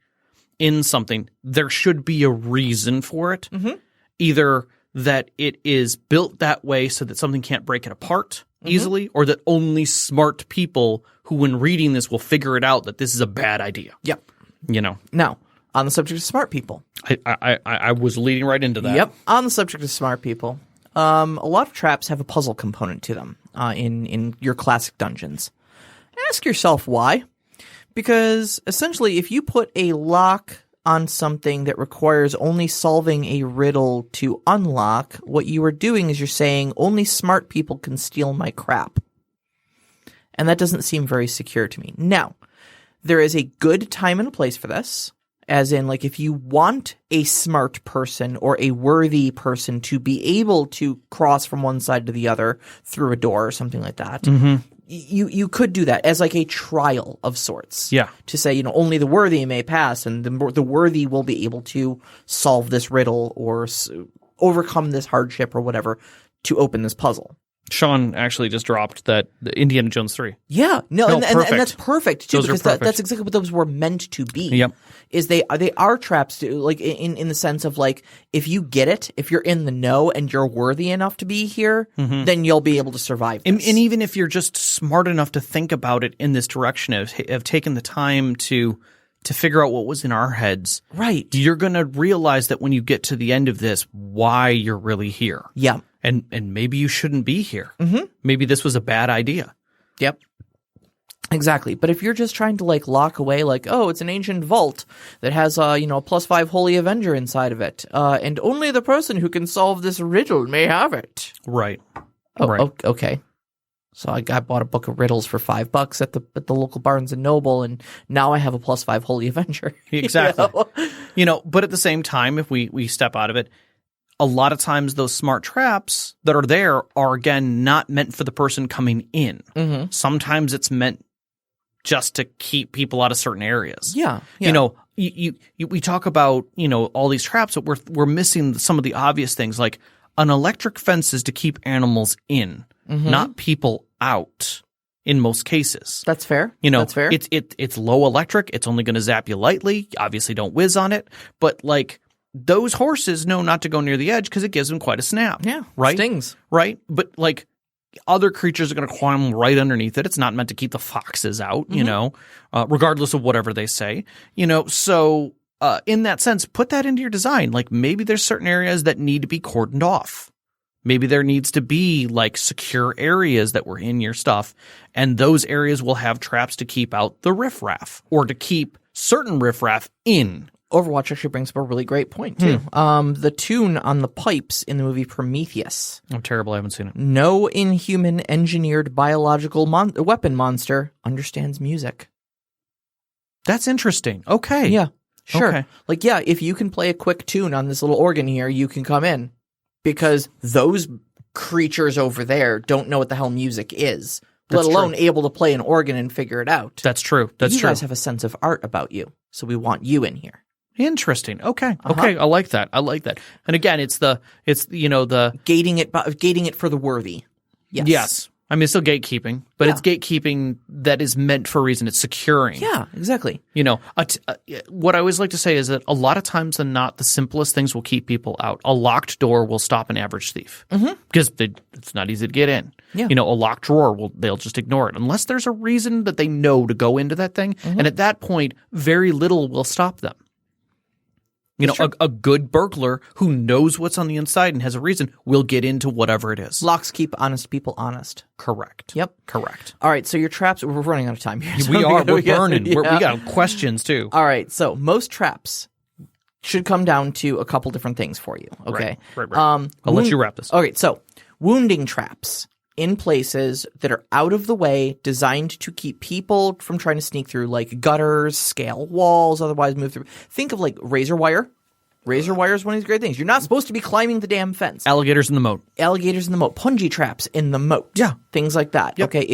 in something, there should be a reason for it. Mm-hmm. Either that it is built that way so that something can't break it apart easily, or that only smart people who, when reading this, will figure it out that this is a bad idea. Yep. You know? Now, on the subject of smart people. I was leading right into that. Yep. On the subject of smart people. A lot of traps have a puzzle component to them in your classic dungeons. Ask yourself why. Because essentially, if you put a lock on something that requires only solving a riddle to unlock, what you are doing is you're saying only smart people can steal my crap. And that doesn't seem very secure to me. Now, there is a good time and a place for this. As in, like, if you want a smart person or a worthy person to be able to cross from one side to the other through a door or something like that, you could do that as like a trial of sorts. Yeah. To say, you know, only the worthy may pass, and the worthy will be able to solve this riddle or overcome this hardship or whatever to open this puzzle. Sean actually just dropped that the Indiana Jones 3. Yeah, and that's perfect too, Those because are perfect. that's exactly what those were meant to be. Yep. Is they are traps to, like, in the sense of, like, if you get it, if you're in the know and you're worthy enough to be here, then you'll be able to survive this. And even if you're just smart enough to think about it in this direction of taking the time to figure out what was in our heads, right, you're going to realize that when you get to the end of this, why you're really here. Yeah. And maybe you shouldn't be here. Maybe this was a bad idea. Yep. Exactly. But if you're just trying to, like, lock away, like, oh, it's an ancient vault that has, a +5 Holy Avenger inside of it, and only the person who can solve this riddle may have it. Right. Oh, right. Okay. So I bought a book of riddles for $5 at the local Barnes and Noble, and now I have a +5 Holy Avenger. Exactly. But at the same time, if we step out of it, a lot of times those smart traps that are there are, again, not meant for the person coming in. Sometimes it's meant just to keep people out of certain areas. Yeah. We talk about, all these traps, but we're missing some of the obvious things, like an electric fence is to keep animals in, not people out in most cases. That's fair. That's fair. It's low electric. It's only going to zap you lightly. Obviously don't whiz on it, but, like, those horses know not to go near the edge because it gives them quite a snap. Yeah. Right? Stings. Right? But, like, other creatures are going to climb right underneath it. It's not meant to keep the foxes out, regardless of whatever they say. So in that sense, put that into your design. Like, maybe there's certain areas that need to be cordoned off. Maybe there needs to be, like, secure areas that were in your stuff, and those areas will have traps to keep out the riffraff or to keep certain riffraff in. Overwatch actually brings up a really great point, too. The tune on the pipes in the movie Prometheus. I'm terrible. I haven't seen it. No inhuman engineered biological weapon monster understands music. That's interesting. Okay. Yeah, sure. Okay. Like, yeah, if you can play a quick tune on this little organ here, you can come in. Because those creatures over there don't know what the hell music is, let alone able to play an organ and figure it out. That's true. That's you true. You guys have a sense of art about you, so we want you in here. Interesting. Okay. Okay. I like that. And again, it's the gating it for the worthy. Yes. I mean, it's still gatekeeping, but it's gatekeeping that is meant for a reason. It's securing. Yeah, exactly. What I always like to say is that a lot of times than not, the simplest things will keep people out. A locked door will stop an average thief because it's not easy to get in. Yeah. A locked drawer, they'll just ignore it unless there's a reason that they know to go into that thing. And at that point, very little will stop them. A good burglar who knows what's on the inside and has a reason will get into whatever it is. Locks keep honest people honest. Correct. Yep. Correct. All right, so your traps, we're running out of time here. So We're burning. We got questions too. All right, so most traps should come down to a couple different things for you, okay? Right. I'll let you wrap this. Okay, so wounding traps in places that are out of the way, designed to keep people from trying to sneak through, like gutters, scale walls, otherwise move through. Think of, like, razor wire. Razor wire is one of these great things. You're not supposed to be climbing the damn fence. Alligators in the moat. Punji traps in the moat. Yeah. Things like that. Yep. Okay,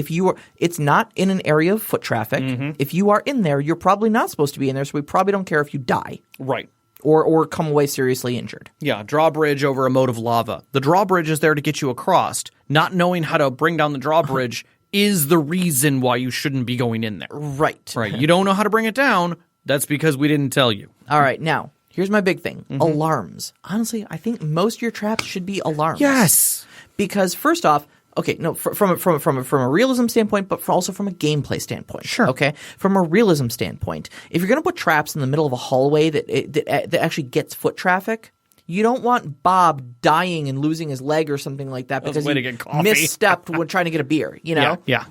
it's not in an area of foot traffic. If you are in there, you're probably not supposed to be in there, so we probably don't care if you die. Right. Or come away seriously injured. Yeah, drawbridge over a moat of lava. The drawbridge is there to get you across. Not knowing how to bring down the drawbridge is the reason why you shouldn't be going in there. Right. You don't know how to bring it down. That's because we didn't tell you. All right, now, here's my big thing. Alarms. Honestly, I think most of your traps should be alarms. Yes. Because first off, okay, no, from a realism standpoint, but also from a gameplay standpoint. Sure. Okay, from a realism standpoint, if you're going to put traps in the middle of a hallway that actually gets foot traffic, you don't want Bob dying and losing his leg or something like that because he way to get coffee. misstepped when trying to get a beer. Yeah.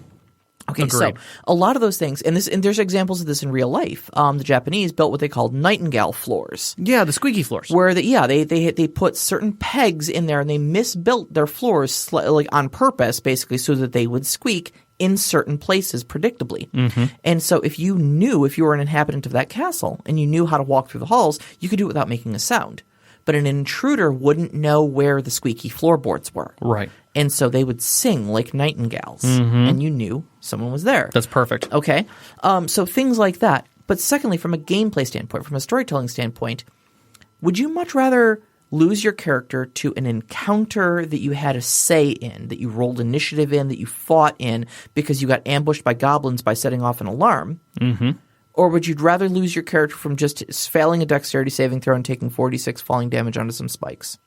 Okay, Agreed. so a lot of those things, and there's examples of this in real life. The Japanese built what they called nightingale floors. Yeah, the squeaky floors. Where they put certain pegs in there and they misbuilt their floors like on purpose, basically, so that they would squeak in certain places predictably. And so if you were an inhabitant of that castle and you knew how to walk through the halls, you could do it without making a sound. But an intruder wouldn't know where the squeaky floorboards were. Right. And so they would sing like nightingales, and you knew someone was there. That's perfect. Okay. So things like that. But secondly, from a gameplay standpoint, from a storytelling standpoint, would you much rather lose your character to an encounter that you had a say in, that you rolled initiative in, that you fought in because you got ambushed by goblins by setting off an alarm? Or would you rather lose your character from just failing a dexterity saving throw and taking 46 falling damage onto some spikes?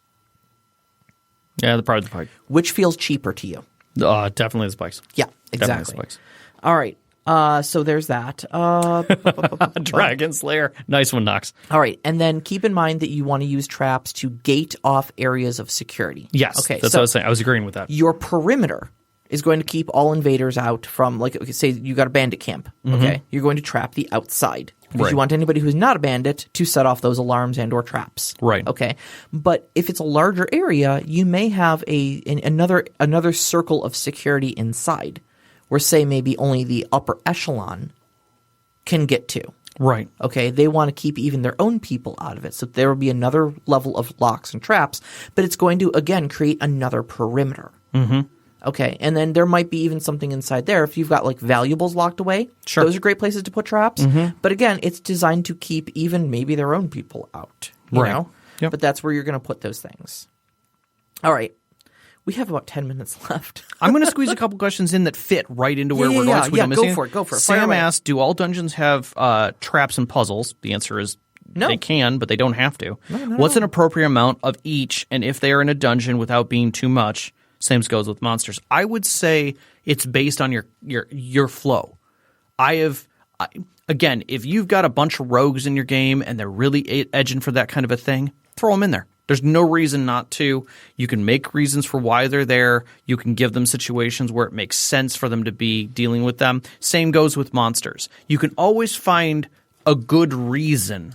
Yeah, probably the spike. Which feels cheaper to you? Definitely the spikes. Yeah, Definitely the exactly. spikes. All right. So there's that. Dragon Slayer. Nice one, Knox. All right. And then keep in mind that you want to use traps to gate off areas of security. Yes. Okay. That's what I was saying. I was agreeing with that. Your perimeter is going to keep all invaders out from, like, okay, say you got a bandit camp. Okay. You're going to trap the outside. Because you want anybody who's not a bandit to set off those alarms and or traps. Right. Okay. But if it's a larger area, you may have another circle of security inside, where, say, maybe only the upper echelon can get to. Right. Okay, they want to keep even their own people out of it. So there will be another level of locks and traps, but it's going to, again, create another perimeter. Okay, and then there might be even something inside there. If you've got, like, valuables locked away, those are great places to put traps. But again, it's designed to keep even maybe their own people out. You know? Yep. But that's where you're going to put those things. All right. We have about 10 minutes left. I'm going to squeeze a couple questions in that fit right into where we're going. So we don't miss anything. Go for it. Fire Sam away. asked, do all dungeons have traps and puzzles? The answer is No. they can, but they don't have to. What's an appropriate amount of each? And if they are in a dungeon without being too much, same goes with monsters. I would say it's based on your flow. Again, if you've got a bunch of rogues in your game and they're really edging for that kind of a thing, throw them in there. There's no reason not to. You can make reasons for why they're there. You can give them situations where it makes sense for them to be dealing with them. Same goes with monsters. You can always find a good reason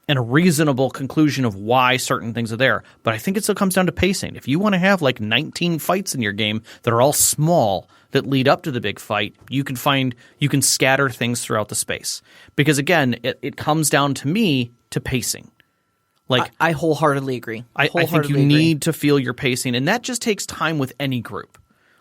and a reasonable conclusion of why certain things are there. But I think it still comes down to pacing. If you want to have like 19 fights in your game that are all small that lead up to the big fight, you can scatter things throughout the space. Because again, it comes down to me to pacing. Like I wholeheartedly agree. I think you need to feel your pacing, and that just takes time with any group.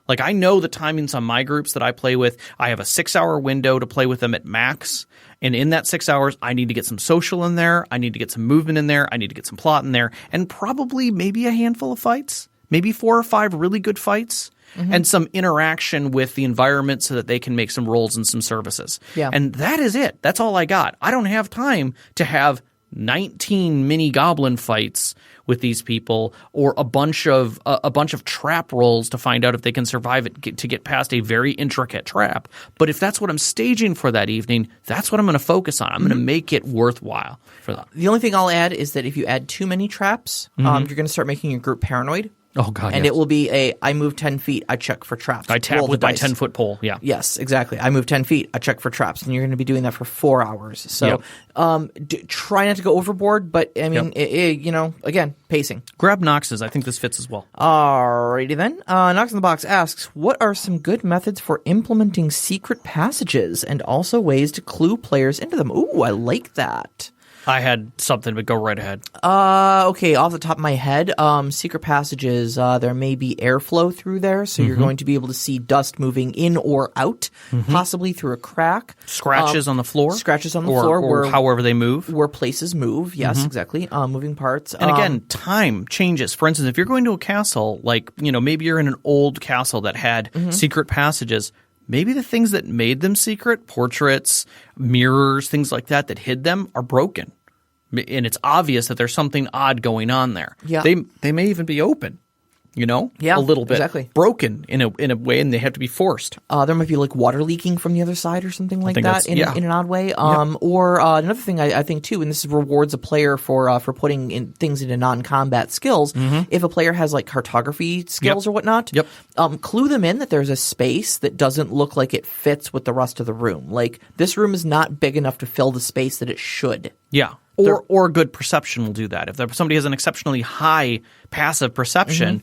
Like I know the timings on my groups that I play with. I have a 6-hour window to play with them at max, and in that 6 hours, I need to get some social in there. I need to get some movement in there. I need to get some plot in there, and probably maybe a handful of fights, maybe 4 or 5 really good fights, and some interaction with the environment so that they can make some rolls and some services. Yeah. And that is it. That's all I got. I don't have time to have 19 mini goblin fights with these people, or a bunch of trap rolls to find out if they can survive it to get past a very intricate trap. But if that's what I'm staging for that evening, that's what I'm going to focus on. I'm going to make it worthwhile for them. The only thing I'll add is that if you add too many traps, you're going to start making your group paranoid. Oh, God, and yes. it will be I move 10 feet, I check for traps. I tap Roll the with my dice. 10-foot pole, yeah. Yes, exactly. I move 10 feet, I check for traps, and you're going to be doing that for 4 hours. So try not to go overboard, but, I mean, again, pacing. Grab Nox's. I think this fits as well. Alrighty then. Knox in the Box asks, what are some good methods for implementing secret passages and also ways to clue players into them? Ooh, I like that. I had something, but go right ahead. Okay, off the top of my head, secret passages, there may be airflow through there, so you're going to be able to see dust moving in or out, possibly through a crack. Scratches on the floor? Scratches on the floor. Or however they move. Where places move, yes, exactly. Moving parts. And again, time changes. For instance, if you're going to a castle, like, maybe you're in an old castle that had secret passages, maybe the things that made them secret, portraits, mirrors, things like that hid them, are broken. And it's obvious that there's something odd going on there. Yeah. They may even be open. Yeah, a little bit exactly. broken in a way, and they have to be forced. There might be like water leaking from the other side or something like that in an odd way. Or another thing I think too, and this rewards a player for putting in things into non-combat skills. If a player has like cartography skills or whatnot, clue them in that there's a space that doesn't look like it fits with the rest of the room. Like this room is not big enough to fill the space that it should. Yeah. Or good perception will do that. If somebody has an exceptionally high passive perception,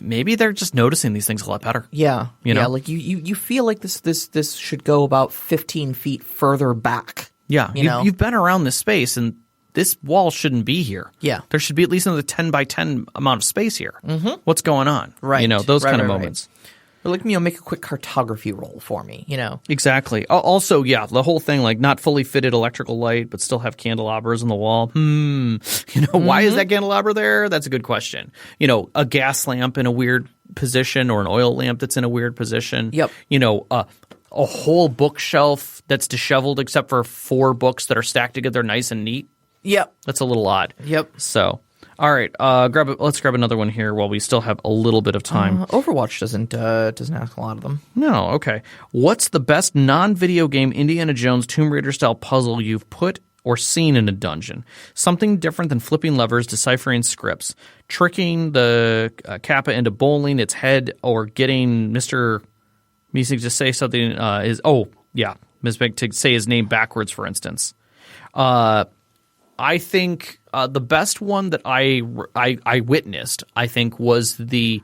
maybe they're just noticing these things a lot better. Yeah. You know? Like you feel like this should go about 15 feet further back. Yeah. You've been around this space, and this wall shouldn't be here. Yeah. There should be at least another 10 by 10 amount of space here. What's going on? Right. Those kind of moments. Or like, make a quick cartography roll for me, Exactly. Also, the whole thing, like not fully fitted electrical light, but still have candelabras on the wall. Why is that candelabra there? That's a good question. A gas lamp in a weird position, or an oil lamp that's in a weird position. Yep. A whole bookshelf that's disheveled except for 4 books that are stacked together nice and neat. Yep. That's a little odd. Yep. So, all right, let's grab another one here while we still have a little bit of time. Overwatch doesn't ask a lot of them. No, okay. What's the best non-video game Indiana Jones Tomb Raider style puzzle you've put or seen in a dungeon? Something different than flipping levers, deciphering scripts, tricking the Kappa into bowling its head, or getting Mr. Meesig to say something Mysbeg to say his name backwards, for instance. I think the best one that I witnessed, I think, was Z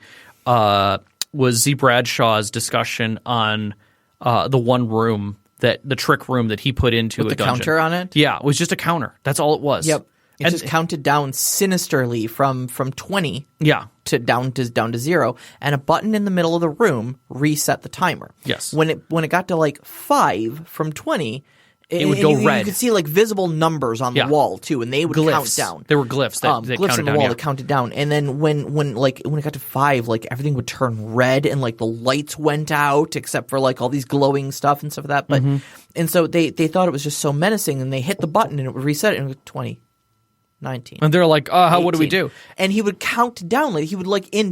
Bradshaw's discussion on the one room, the trick room that he put into With a the dungeon. counter on it? Yeah, it was just a counter. That's all it was. Yep. It just counted down sinisterly from 20 to down to 0, and a button in the middle of the room reset the timer. Yes. When it got to like 5 from 20, it would go red. You could see like visible numbers on the wall too, and they would count down. There were glyphs that glyphs counted on the down, wall that counted down. And then when it got to 5, like everything would turn red, and like the lights went out, except for like all these glowing stuff and stuff like that. But and so they thought it was just so menacing, and they hit the button and it would reset it, and it was 20. 19. And they're like, what do we do? And he would count down, like he would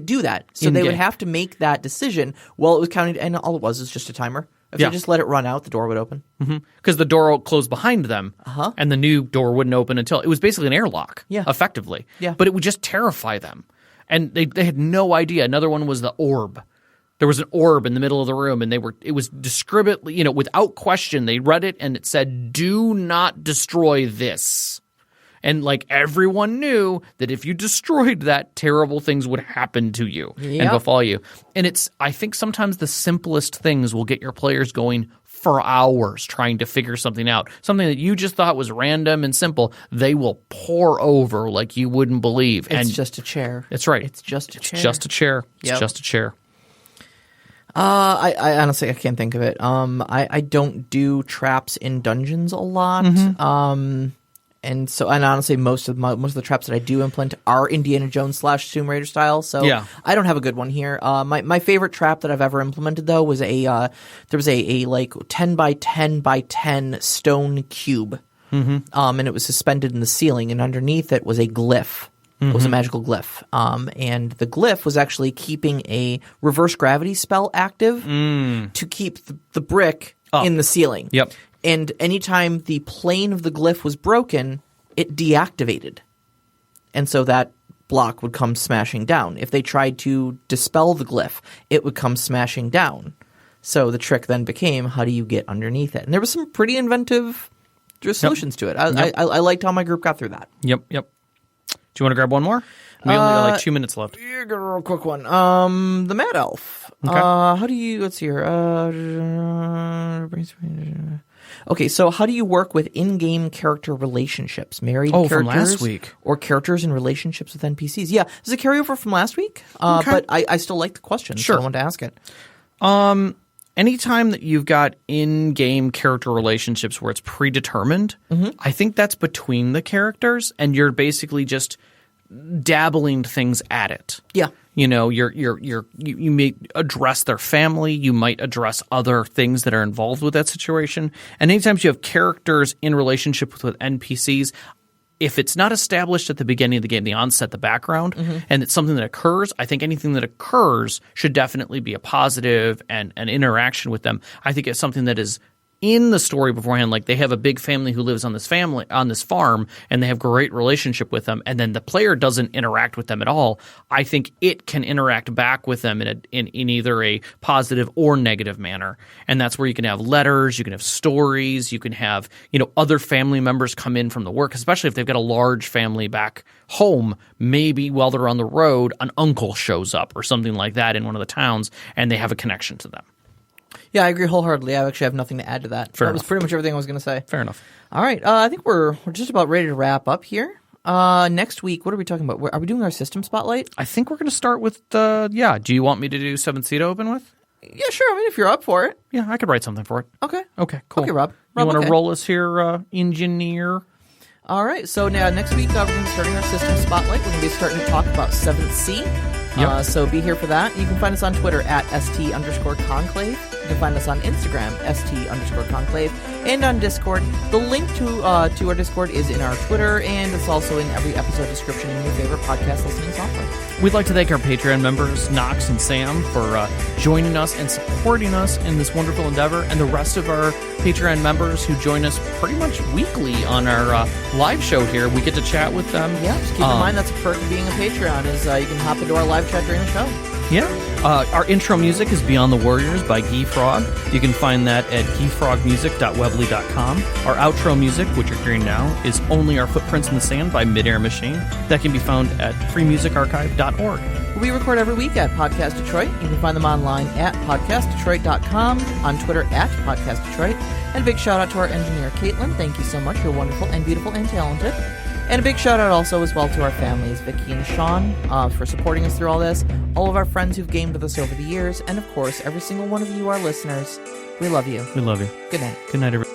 do that. So they would have to make that decision while it was counting, and all it was just a timer. If they just let it run out, the door would open. Because the door closed behind them, and the new door wouldn't open until it was basically an airlock, effectively. Yeah. But it would just terrify them. And they had no idea. Another one was the orb. There was an orb in the middle of the room, and it was discriminately, without question, they read it, and it said, "Do not destroy this." And like everyone knew that if you destroyed that, terrible things would happen to you and befall you. And I think sometimes the simplest things will get your players going for hours trying to figure something out. Something that you just thought was random and simple, they will pour over like you wouldn't believe. It's just a chair. That's right. It's just a chair. It's just a chair. It's just a chair. I honestly, I can't think of it. I don't do traps in dungeons a lot. And honestly, most of the traps that I do implement are Indiana Jones / Tomb Raider style. So I don't have a good one here. My favorite trap that I've ever implemented though was there was a like 10 by 10 by 10 stone cube, and it was suspended in the ceiling, and underneath it was a glyph. It was a magical glyph, and the glyph was actually keeping a reverse gravity spell active to keep the brick in the ceiling. Yep. And anytime the plane of the glyph was broken, it deactivated. And so that block would come smashing down. If they tried to dispel the glyph, it would come smashing down. So the trick then became, how do you get underneath it? And there was some pretty inventive solutions to it. I liked how my group got through that. Yep. Do you want to grab one more? We only got like 2 minutes left. You're gonna real quick one. The Mad Elf. Okay. How do you? Let's see here. Okay, so how do you work with in-game character relationships? Married characters from last week. Or characters in relationships with NPCs? Yeah, this is a carryover from last week, but I still like the question, so I wanted to ask it. Anytime that you've got in-game character relationships where it's predetermined, I think that's between the characters, and you're basically just dabbling things at it. Yeah. You may address their family. You might address other things that are involved with that situation. And anytime you have characters in relationship with NPCs, if it's not established at the beginning of the game, the onset, the background, and it's something that occurs, I think anything that occurs should definitely be a positive and an interaction with them. I think it's something that is in the story beforehand, like they have a big family who lives on this farm, and they have great relationship with them, and then the player doesn't interact with them at all. I think it can interact back with them in either a positive or negative manner, and that's where you can have letters, you can have stories, you can have other family members come in from the work, especially if they've got a large family back home. Maybe while they're on the road, an uncle shows up or something like that in one of the towns, and they have a connection to them. Yeah, I agree wholeheartedly. I actually have nothing to add to that. That was pretty much everything I was going to say. Fair enough. All right. I think we're just about ready to wrap up here. Next week, what are we talking about? Are we doing our system spotlight? I think we're going to start with do you want me to do 7th Sea to open with? Yeah, sure. I mean, if you're up for it. Yeah, I could write something for it. Okay. Okay, cool. Okay, Rob. You want to roll us here, engineer? All right. So now next week, we're going to be starting our system spotlight. We're going to be starting to talk about 7th Sea. Yep. So be here for that. You can find us on Twitter at @ST_conclave. You can find us on Instagram, @ST_conclave. And on Discord. The link to our Discord is in our Twitter, and it's also in every episode description in your favorite podcast listening software. We'd like to thank our Patreon members, Knox and Sam, for joining us and supporting us in this wonderful endeavor, and the rest of our Patreon members who join us pretty much weekly on our live show here. We get to chat with them. Yeah, just keep in mind that's a perk of being a Patreon, is you can hop into our live chat during the show. Yeah. Our intro music is Beyond the Warriors by Guy Frog. You can find that at guyfrogmusic.weebly.com. Our outro music, which you're hearing now, is Only Our Footprints in the Sand by Midair Machine. That can be found at freemusicarchive.org. We record every week at Podcast Detroit. You can find them online at podcastdetroit.com, on Twitter at Podcast Detroit. And a big shout out to our engineer, Caitlin. Thank you so much. You're wonderful and beautiful and talented. And a big shout out also as well to our families, Vicky and Sean, for supporting us through all this, all of our friends who've gamed with us over the years, and of course, every single one of you, our listeners. We love you. We love you. Good night. Good night, everybody.